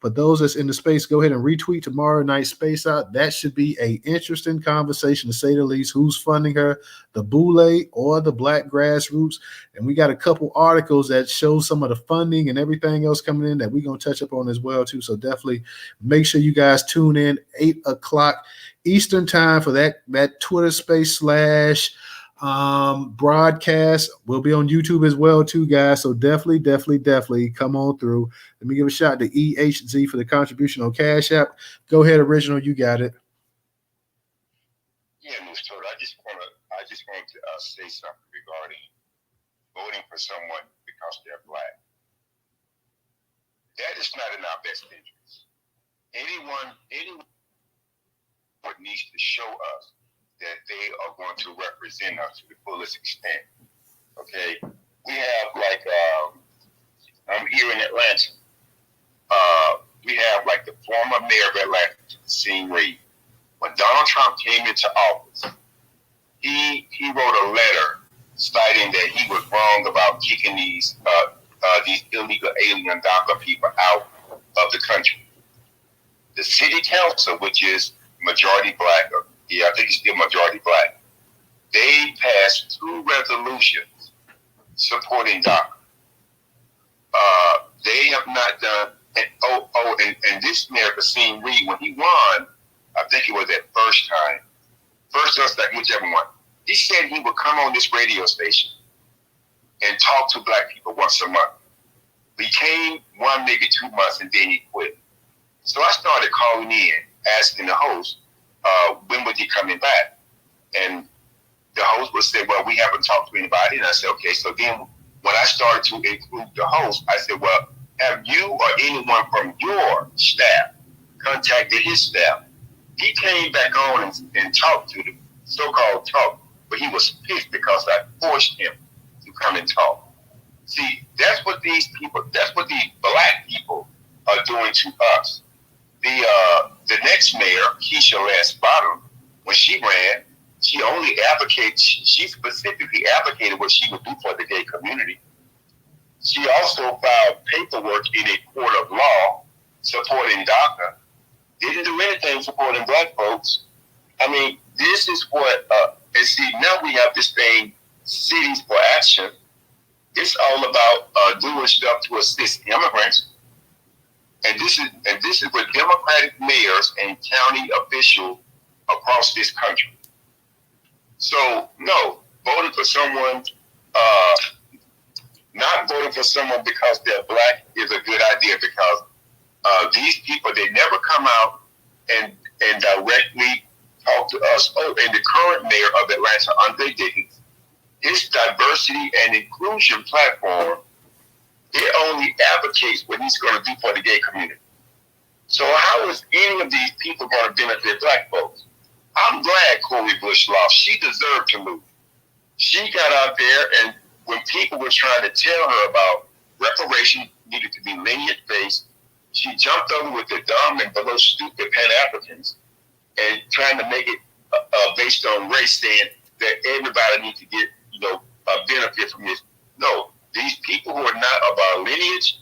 For those that's in the space, go ahead and retweet tomorrow night's space out. That should be an interesting conversation, to say the least. Who's funding her, the Boule or the Black grassroots? And we got a couple articles that show some of the funding and everything else coming in that we're going to touch up on as well too. So definitely make sure you guys tune in 8 o'clock Eastern time for that Twitter space / broadcast. Will be on YouTube as well too, guys. So definitely come on through. Let me give a shout to EHZ for the contribution on Cash App. Go ahead, original. You got it. Yeah, Newstoter, I just want to say something regarding voting for someone because they're Black. That is not in our best interest. Anyone needs to show us that they are going to represent us to the fullest extent. Okay, we have I'm here in Atlanta. We have the former mayor of Atlanta, Sean Reed. When Donald Trump came into office, he wrote a letter stating that he was wrong about kicking these illegal alien DACA people out of the country. The city council, which is majority Black, I think it's still majority Black, they passed 2 resolutions supporting DACA. They have not done, and this mayor, Sean Reed, when he won, I think it was that first or second, whichever one, he said he would come on this radio station and talk to Black people once a month. He came 1, maybe 2 months, and then he quit. So I started calling in, asking the host, when was he coming back? And the host would say, well, we haven't talked to anybody. And I said, okay. So then when I started to include the host, I said, well, have you or anyone from your staff contacted his staff? He came back on and talked to the so-called talk, but he was pissed because I forced him to come and talk. See, that's what these Black people are doing to us. The next mayor, Keisha Lance Bottom, when she ran, she specifically advocated what she would do for the gay community. She also filed paperwork in a court of law supporting DACA. Didn't do anything supporting Black folks. I mean, this is what, and see, now we have this thing, Cities for Action. It's all about doing stuff to assist immigrants. And this is with Democratic mayors and county officials across this country. So, no, voting for someone, not voting for someone because they're Black is a good idea, because these people, they never come out and directly talk to us. Oh, and the current mayor of Atlanta, Andre Dickens, his diversity and inclusion platform, It only advocates what he's going to do for the gay community. So how is any of these people going to benefit black folks? I'm glad Cori Bush lost. She deserved to lose. She got out there, and when people were trying to tell her about reparations needed to be lineage-based, she jumped over with the dumb and below stupid Pan-Africans and trying to make it based on race, saying that everybody needs to get, a benefit from this. No, these people who are not of our lineage,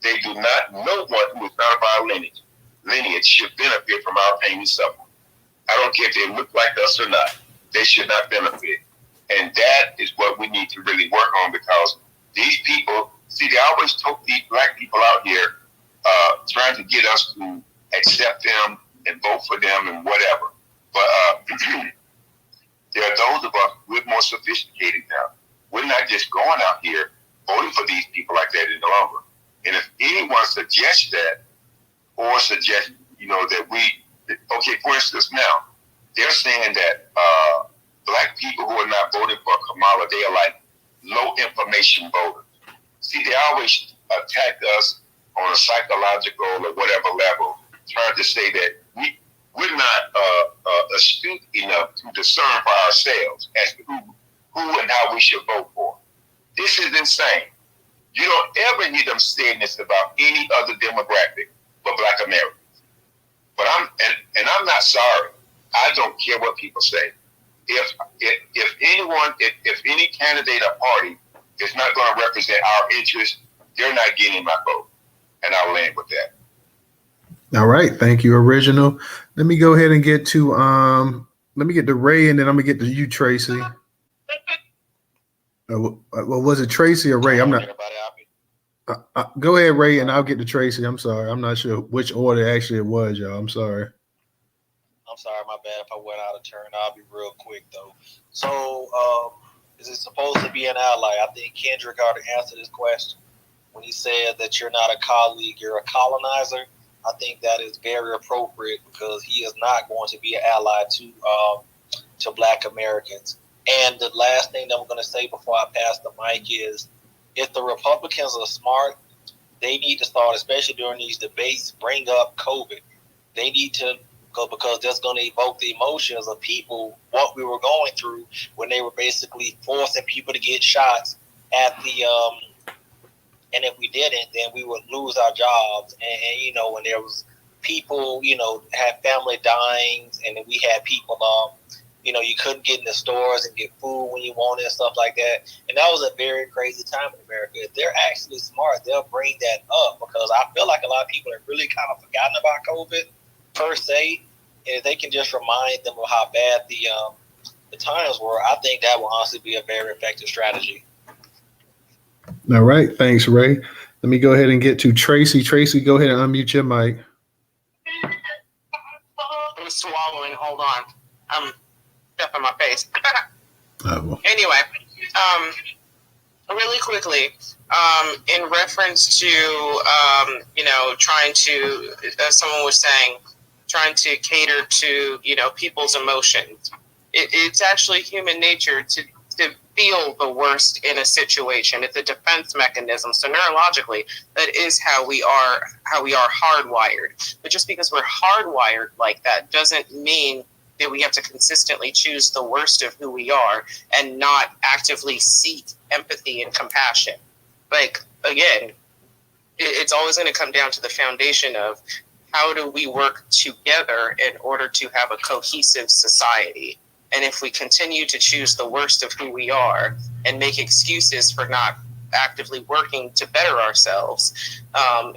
they do not know one who is not of our lineage. Lineage should benefit from our pain and suffering. I don't care if they look like us or not. They should not benefit. And that is what we need to really work on, because these people, see, they always took these black people out here trying to get us to accept them and vote for them and whatever. But there are those of us who are more sophisticated now. We're not just going out here voting for these people like that any longer. And if anyone suggests that, or suggests, that okay, for instance, now, they're saying that black people who are not voting for Kamala, they are like low information voters. See, they always attack us on a psychological or whatever level, trying to say that we're not astute enough to discern for ourselves as to who and how we should vote for. This is insane. You don't ever hear them saying this about any other demographic but black Americans. But I'm not sorry. I don't care what people say. If any candidate or party is not going to represent our interests, they're not getting my vote. And I'll land with that. All right, thank you, Original. Let me go ahead and get to let me get to Ray, and then I'm gonna get to you, Tracy. Well, was it Tracy or Ray? I'm not. Go ahead, Ray, and I'll get to Tracy. I'm sorry, I'm not sure which order actually it was, y'all. I'm sorry. I'm sorry, my bad if I went out of turn. I'll be real quick though. So, is it supposed to be an ally? I think Kendrick already answered this question when he said that you're not a colleague, you're a colonizer. I think that is very appropriate, because he is not going to be an ally to Black Americans. And the last thing that I'm going to say before I pass the mic is, if the Republicans are smart, they need to start, especially during these debates, bring up COVID. They need to go, because that's going to evoke the emotions of people, what we were going through when they were basically forcing people to get shots at the and if we didn't, then we would lose our jobs. And when there was people, had family dying, and then we had people, you couldn't get in the stores and get food when you wanted and stuff like that. And that was a very crazy time in America. If they're actually smart, they'll bring that up, because I feel like a lot of people have really kind of forgotten about COVID per se. And if they can just remind them of how bad the times were, I think that will honestly be a very effective strategy. All right, thanks, Ray. Let me go ahead and get to Tracy. Tracy, go ahead and unmute your mic. I'm swallowing. Hold on. I'm stuffing my face. Well. Anyway, really quickly, in reference to, trying to, as someone was saying, trying to cater to, people's emotions. It's actually human nature to feel the worst in a situation. It's a defense mechanism. So neurologically, that is how we are hardwired. But just because we're hardwired like that doesn't mean that we have to consistently choose the worst of who we are and not actively seek empathy and compassion. Like, again, it's always going to come down to the foundation of how do we work together in order to have a cohesive society. And if we continue to choose the worst of who we are and make excuses for not actively working to better ourselves,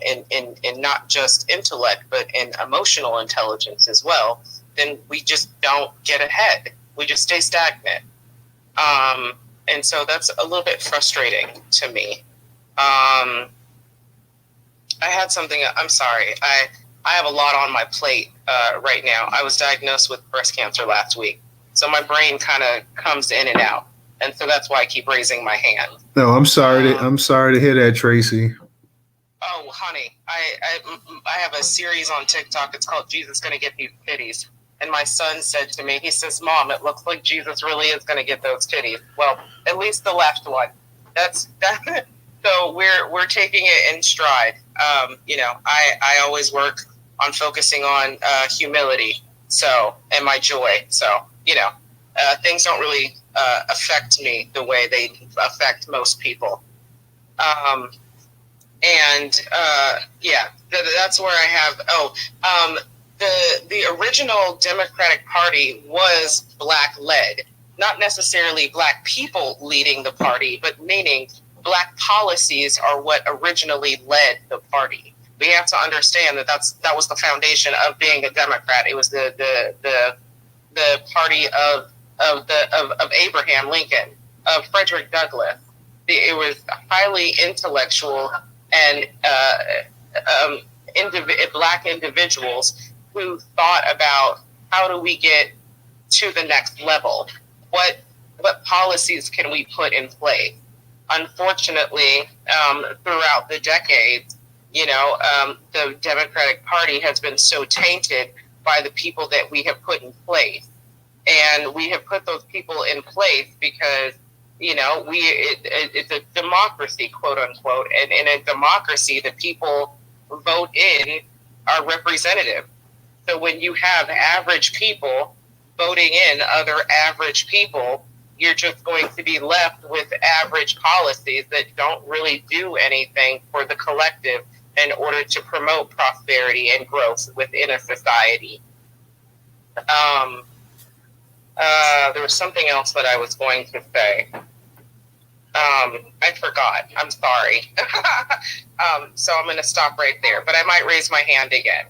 in not just intellect, but in emotional intelligence as well, then we just don't get ahead. We just stay stagnant. And so that's a little bit frustrating to me. I had something, I'm sorry. I have a lot on my plate right now. I was diagnosed with breast cancer last week. So my brain kind of comes in and out. And so that's why I keep raising my hand. No, I'm sorry to hear that, Tracy. Oh, honey, I have a series on TikTok. It's called Jesus Gonna Get These Titties. And my son said to me, he says, Mom, it looks like Jesus really is going to get those titties. Well, at least the left one. That's So we're taking it in stride. I always work on focusing on humility, and my joy. So things don't really affect me the way they affect most people. That's where I have. The original Democratic Party was black led, not necessarily black people leading the party, but meaning black policies are what originally led the party. We have to understand that was the foundation of being a Democrat. It was the party of Abraham Lincoln, of Frederick Douglass. It was highly intellectual and black individuals who thought about how do we get to the next level? What policies can we put in place? Unfortunately, throughout the decades, the Democratic Party has been so tainted by the people that we have put in place. And we have put those people in place because, it's a democracy, quote unquote. And in a democracy, the people vote in our representative. So when you have average people voting in other average people, you're just going to be left with average policies that don't really do anything for the collective in order to promote prosperity and growth within a society. There was something else that I was going to say. I forgot. I'm sorry. So I'm going to stop right there, but I might raise my hand again.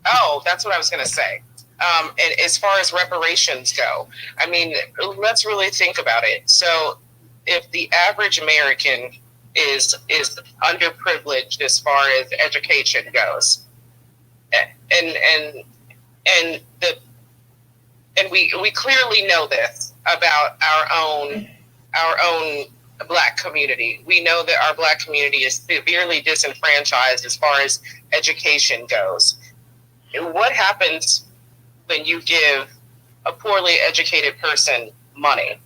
Oh, that's what I was going to say. And as far as reparations go, I mean, let's really think about it. So if the average American is underprivileged as far as education goes, and we clearly know this about our own Black community. We know that our Black community is severely disenfranchised as far as education goes. What happens when you give a poorly educated person money?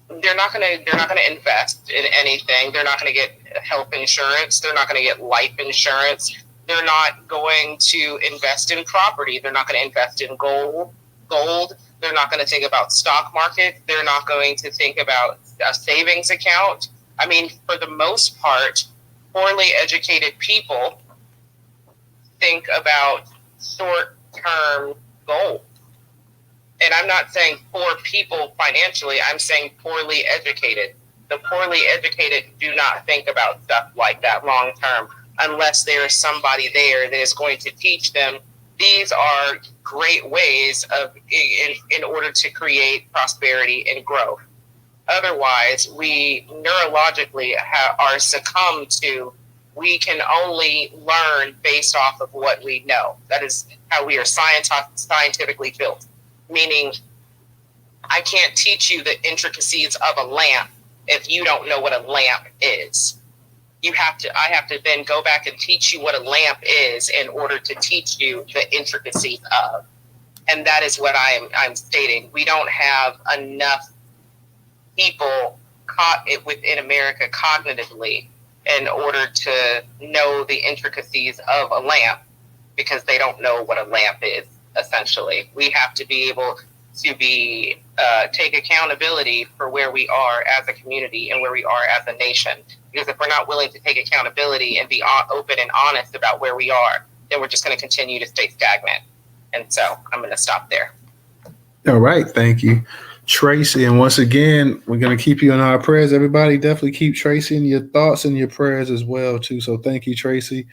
They're not going to invest in anything. They're not going to get health insurance. They're not going to get life insurance. They're not going to invest in property. They're not going to invest in gold. They're not going to think about stock market. They're not going to think about a savings account. I mean, for the most part, poorly educated people think about short-term goals. And I'm not saying poor people financially. I'm saying poorly educated. The poorly educated do not think about stuff like that long-term unless there is somebody there that is going to teach them. These are great ways of in order to create prosperity and growth. Otherwise, we neurologically are succumbed to, we can only learn based off of what we know. That is how we are scientifically built. Meaning, I can't teach you the intricacies of a lamp if you don't know what a lamp is. I have to then go back and teach you what a lamp is in order to teach you the intricacies of. And that is what I'm stating. We don't have enough people within America cognitively in order to know the intricacies of a lamp because they don't know what a lamp is, essentially. We have to be able to take accountability for where we are as a community and where we are as a nation. Because if we're not willing to take accountability and be open and honest about where we are, then we're just going to continue to stay stagnant. And so I'm going to stop there. All right. Thank you, Tracy. And once again, we're going to keep you in our prayers. Everybody definitely keep Tracy in your thoughts and your prayers as well, too. So thank you, Tracy.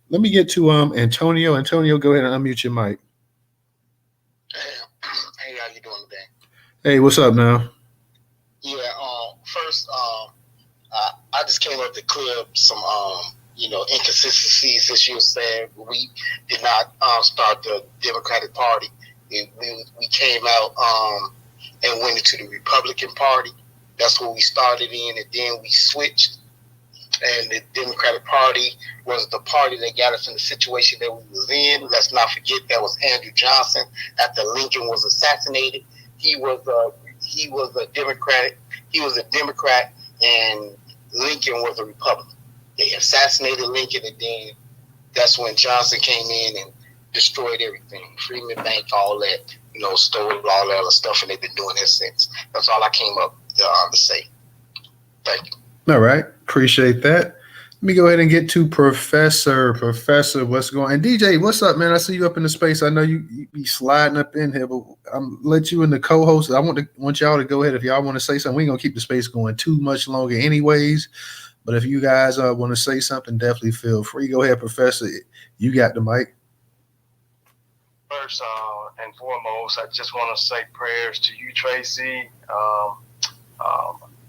Let me get to Antonio. Antonio, go ahead and unmute your mic. Hey, how you doing today? Hey, what's up now? Yeah, first, I just came up to clear up some, inconsistencies that you were saying. We did not start the Democratic Party. We came out and went into the Republican Party. That's where we started in, and then we switched. And the Democratic Party was the party that got us in the situation that we was in. Let's not forget that was Andrew Johnson after Lincoln was assassinated. He was a Democrat. He was a Democrat, and Lincoln was a Republican. They assassinated Lincoln, and then that's when Johnson came in and destroyed everything. Freeman Bank, all that, stole all that other stuff, and they've been doing it since. That's all I came up to say. Thank you. All right. Appreciate that. Let me go ahead and get to Professor. Professor, what's going on? And DJ, what's up, man? I see you up in the space. I know you be sliding up in here, but I'm let you and the co-host. I want y'all to go ahead if y'all want to say something. We ain't gonna keep the space going too much longer anyways. But if you guys want to say something, definitely feel free. Go ahead, Professor. You got the mic. First and foremost, I just want to say prayers to you, Tracy.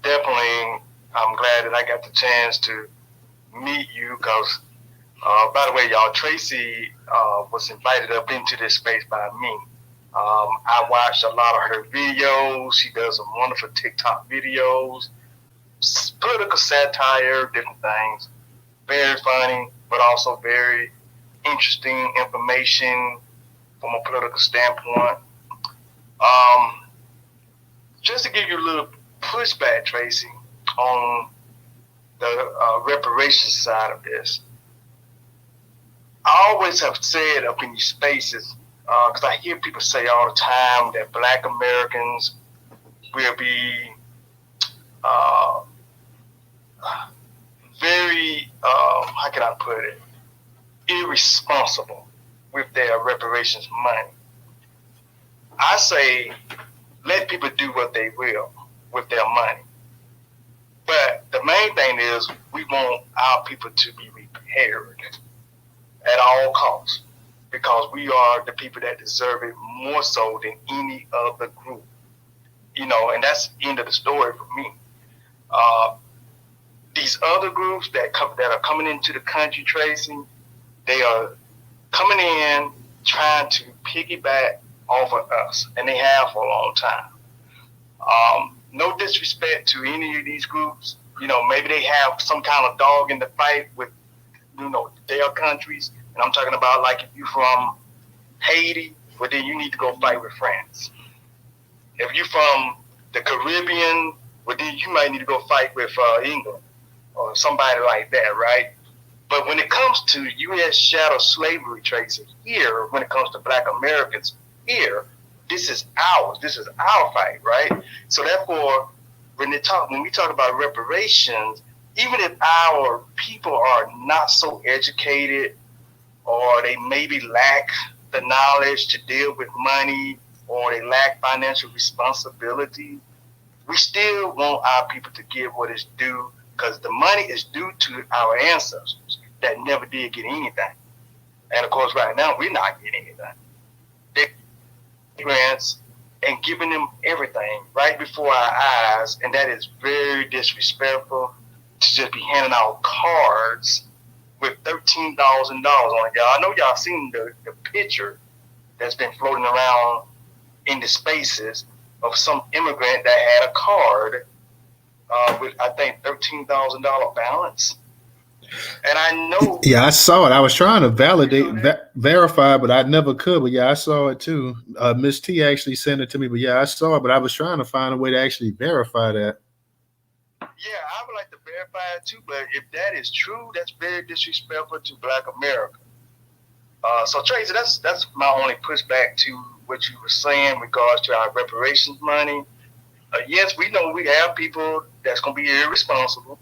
Definitely, I'm glad that I got the chance to meet you because, by the way, y'all, Tracy was invited up into this space by me. I watched a lot of her videos. She does some wonderful TikTok videos, political satire, different things. Very funny, but also very interesting information from a political standpoint. Just to give you a little pushback, Tracy, on the reparations side of this. I always have said up in these spaces, because I hear people say all the time that Black Americans will be very, how can I put it, irresponsible with their reparations money. I say, let people do what they will with their money. But the main thing is we want our people to be repaired at all costs because we are the people that deserve it more so than any other group. And that's the end of the story for me. These other groups that are coming into the country, Tracy, they are coming in trying to piggyback off of us, and they have for a long time. No disrespect to any of these groups. Maybe they have some kind of dog in the fight with, their countries. And I'm talking about like if you're from Haiti, well then you need to go fight with France. If you're from the Caribbean, well then you might need to go fight with England or somebody like that, right? But when it comes to U.S. shadow slavery, Tracy, here, when it comes to Black Americans here, this is ours. This is our fight, right? So therefore, when we talk about reparations, even if our people are not so educated or they maybe lack the knowledge to deal with money or they lack financial responsibility, we still want our people to get what is due because the money is due to our ancestors that never did get anything. And of course, right now, we're not getting anything. They're grants and giving them everything right before our eyes, and that is very disrespectful to just be handing out cards with $13,000 on it, y'all. I know y'all seen the picture that's been floating around in the spaces of some immigrant that had a card with, I think, $13,000 balance. And I know. Yeah, I saw it. I was trying to verify, but I never could. But yeah, I saw it too. Miss T actually sent it to me. But yeah, I saw it. But I was trying to find a way to actually verify that. Yeah, I would like to verify it too. But if that is true, that's very disrespectful to Black America. So Tracy, that's my only pushback to what you were saying in regards to our reparations money. Yes, we know we have people that's going to be irresponsible.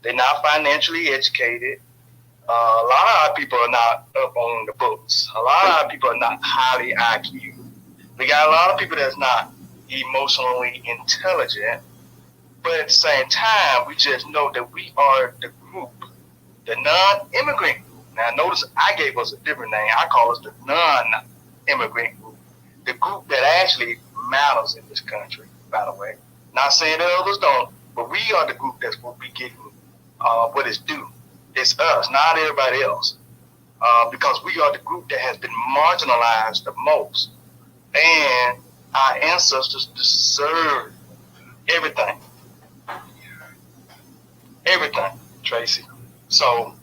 They're not financially educated. A lot of our people are not up on the books. A lot of our people are not highly IQ. We got a lot of people that's not emotionally intelligent. But at the same time, we just know that we are the group, the non-immigrant group. Now, notice I gave us a different name. I call us the non-immigrant group, the group that actually matters in this country, by the way. Not saying that others don't, but we are the group that's going to be getting what is due. It's us, not everybody else, because we are the group that has been marginalized the most, and our ancestors deserve everything, Tracy. So,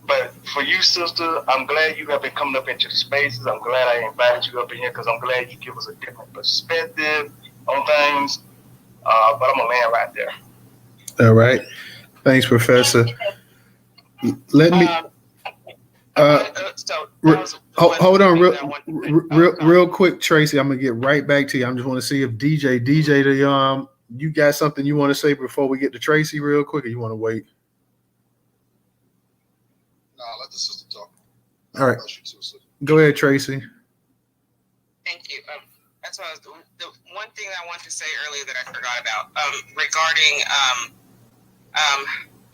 but for you, sister, I'm glad you have been coming up into the spaces. I'm glad I invited you up in here because I'm glad you give us a different perspective on things. But I'm gonna land right there. All right. Thanks, Professor. Let me. Hold on, real quick, Tracy. I'm gonna get right back to you. I just want to see if DJ, you got something you want to say before we get to Tracy, real quick, or you want to wait? No, let the sister talk. All right, go ahead, Tracy. Thank you. That's what the one thing I wanted to say earlier that I forgot about regarding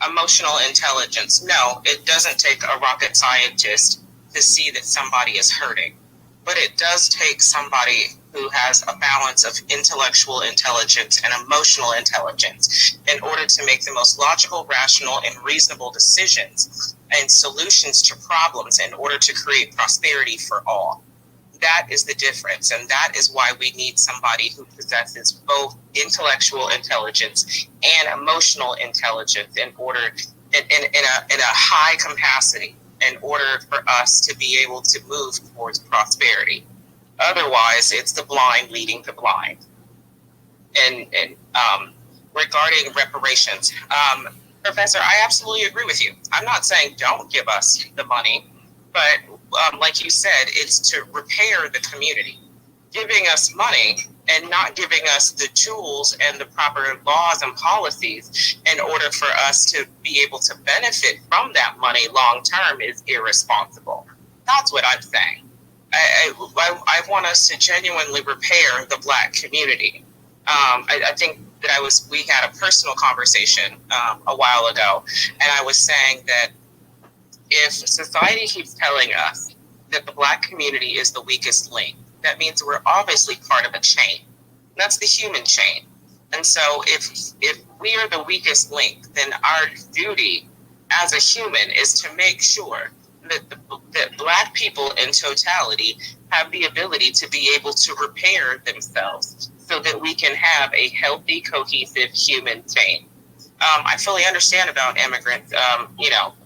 emotional intelligence. No, it doesn't take a rocket scientist to see that somebody is hurting, but it does take somebody who has a balance of intellectual intelligence and emotional intelligence in order to make the most logical, rational, and reasonable decisions and solutions to problems in order to create prosperity for all. That is the difference, and that is why we need somebody who possesses both intellectual intelligence and emotional intelligence in order, in a high capacity, in order for us to be able to move towards prosperity. Otherwise, it's the blind leading the blind. And regarding reparations, Professor, I absolutely agree with you. I'm not saying don't give us the money, but like you said, it's to repair the community. Giving us money and not giving us the tools and the proper laws and policies in order for us to be able to benefit from that money long term is irresponsible. That's what I'm saying. I want us to genuinely repair the Black community. I think that we had a personal conversation a while ago, and I was saying that if society keeps telling us that the Black community is the weakest link, that means we're obviously part of a chain. That's the human chain. And so if we are the weakest link, then our duty as a human is to make sure that Black people in totality have the ability to be able to repair themselves so that we can have a healthy, cohesive human chain. I fully understand about immigrants,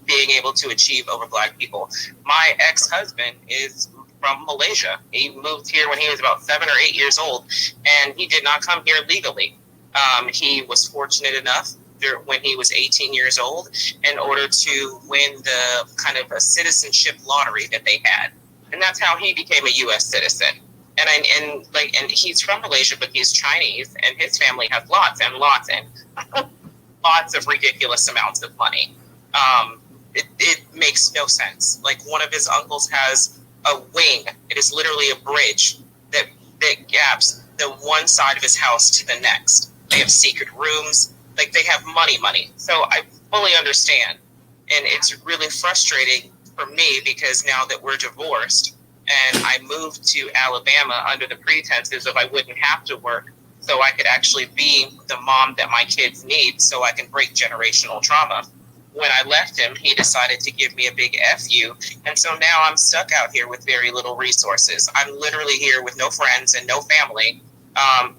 being able to achieve over Black people. My ex-husband is from Malaysia. He moved here when he was about 7 or 8 years old, and he did not come here legally. He was fortunate enough when he was 18 years old in order to win the kind of a citizenship lottery that they had. And that's how he became a U.S. citizen. And he's from Malaysia, but he's Chinese, and his family has lots and lots and lots of ridiculous amounts of money. It makes no sense. Like, one of his uncles has a wing. It is literally a bridge that gaps the one side of his house to the next. They have secret rooms. Like, they have money. So I fully understand. And it's really frustrating for me because now that we're divorced and I moved to Alabama under the pretenses of I wouldn't have to work, so I could actually be the mom that my kids need so I can break generational trauma. When I left him, he decided to give me a big F you. And so now I'm stuck out here with very little resources. I'm literally here with no friends and no family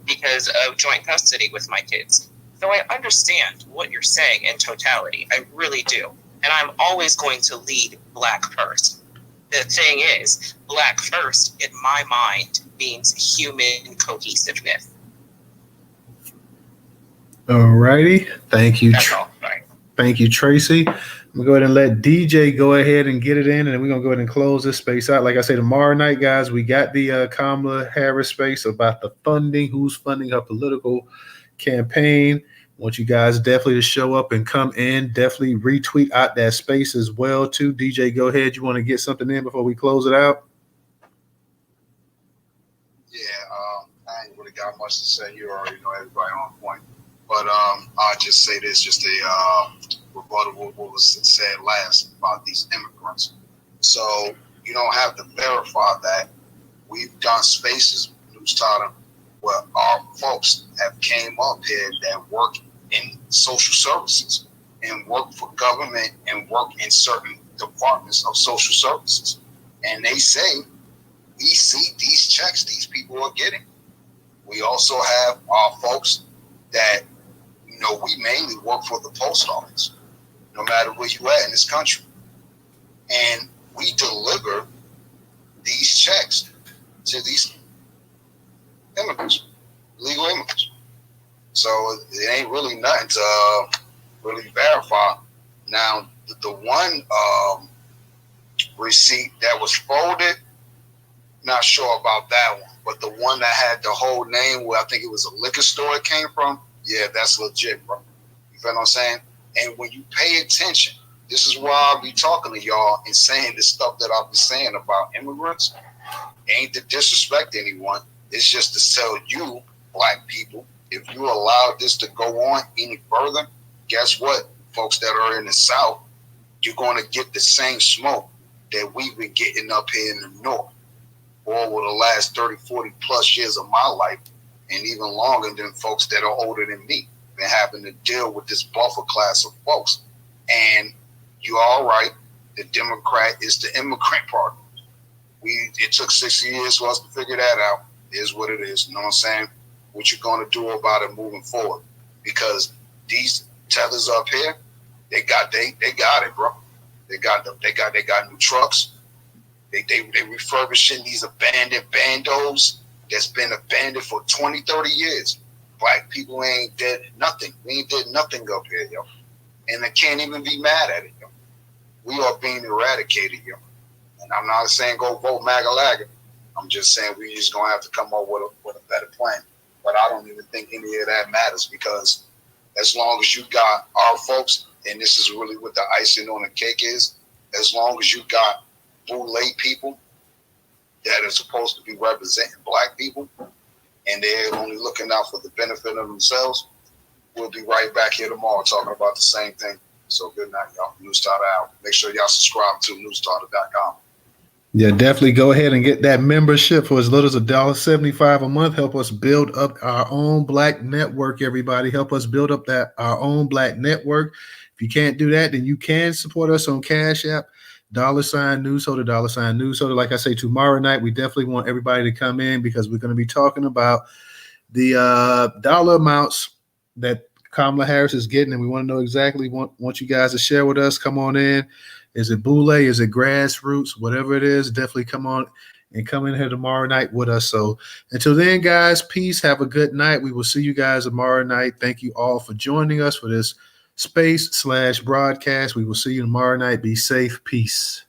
because of joint custody with my kids. So I understand what you're saying in totality. I really do. And I'm always going to lead Black first. The thing is, Black first, in my mind, means human cohesiveness. All righty. Thank you. That's all. Sorry. Thank you, Tracy. I'm going to go ahead and let DJ go ahead and get it in, and then we're going to go ahead and close this space out. Like I say, tomorrow night, guys, we got the Kamala Harris space about the funding, who's funding her political campaign. I want you guys definitely to show up and come in. Definitely retweet out that space as well, too. DJ, go ahead. You want to get something in before we close it out? Yeah, I ain't really got much to say. You already know everybody on point. But I'll just say this, just a rebuttal what was said last about these immigrants. So you don't have to verify that. We've done spaces, Newstoter, where our folks have came up here that work in social services and work for government and work in certain departments of social services. And they say, we see these checks these people are getting. We also have our folks that, we mainly work for the post office, no matter where you at in this country. And we deliver these checks to these immigrants, legal immigrants. So it ain't really nothing to really verify. Now, the one receipt that was folded, not sure about that one. But the one that had the whole name, where I think it was a liquor store it came from, yeah, that's legit, bro. You feel what I'm saying? And when you pay attention, this is why I'll be talking to y'all and saying the stuff that I'll be saying about immigrants. Ain't to disrespect anyone. It's just to tell you, black people, if you allow this to go on any further, guess what, folks that are in the South, you're going to get the same smoke that we've been getting up here in the North over the last 30, 40 plus years of my life, and even longer than folks that are older than me, been having to deal with this buffer class of folks. And you're all right, the Democrat is the immigrant party. It took 60 years for us to figure that out. It is what it is, you know what I'm saying? What you're going to do about it moving forward. Because these tethers up here, they got it, bro. They got new trucks. They refurbishing these abandoned bandos that's been abandoned for 20, 30 years. Black people ain't did nothing. We ain't did nothing up here, yo. And I can't even be mad at it, yo. We are being eradicated, yo. And I'm not saying go vote MAGA-LAGA. I'm just saying we just going to have to come up with a better plan. But I don't even think any of that matters, because as long as you got our folks, and this is really what the icing on the cake is, as long as you got boule people that are supposed to be representing black people, and they're only looking out for the benefit of themselves, we'll be right back here tomorrow talking about the same thing. So good night, y'all. Newstoter out. Make sure y'all subscribe to newstoter.com. Yeah, definitely go ahead and get that membership for as little as $1.75 a month. Help us build up our own black network, everybody. Help us build up our own black network. If you can't do that, then you can support us on Cash App, $Newstoter, $Newstoter. Like I say, tomorrow night, we definitely want everybody to come in, because we're going to be talking about the dollar amounts that Kamala Harris is getting, and we want to know exactly, want you guys to share with us. Come on in. Is it boule? Is it grassroots? Whatever it is, definitely come on and come in here tomorrow night with us. So until then, guys, peace. Have a good night. We will see you guys tomorrow night. Thank you all for joining us for this space/broadcast. We will see you tomorrow night. Be safe. Peace.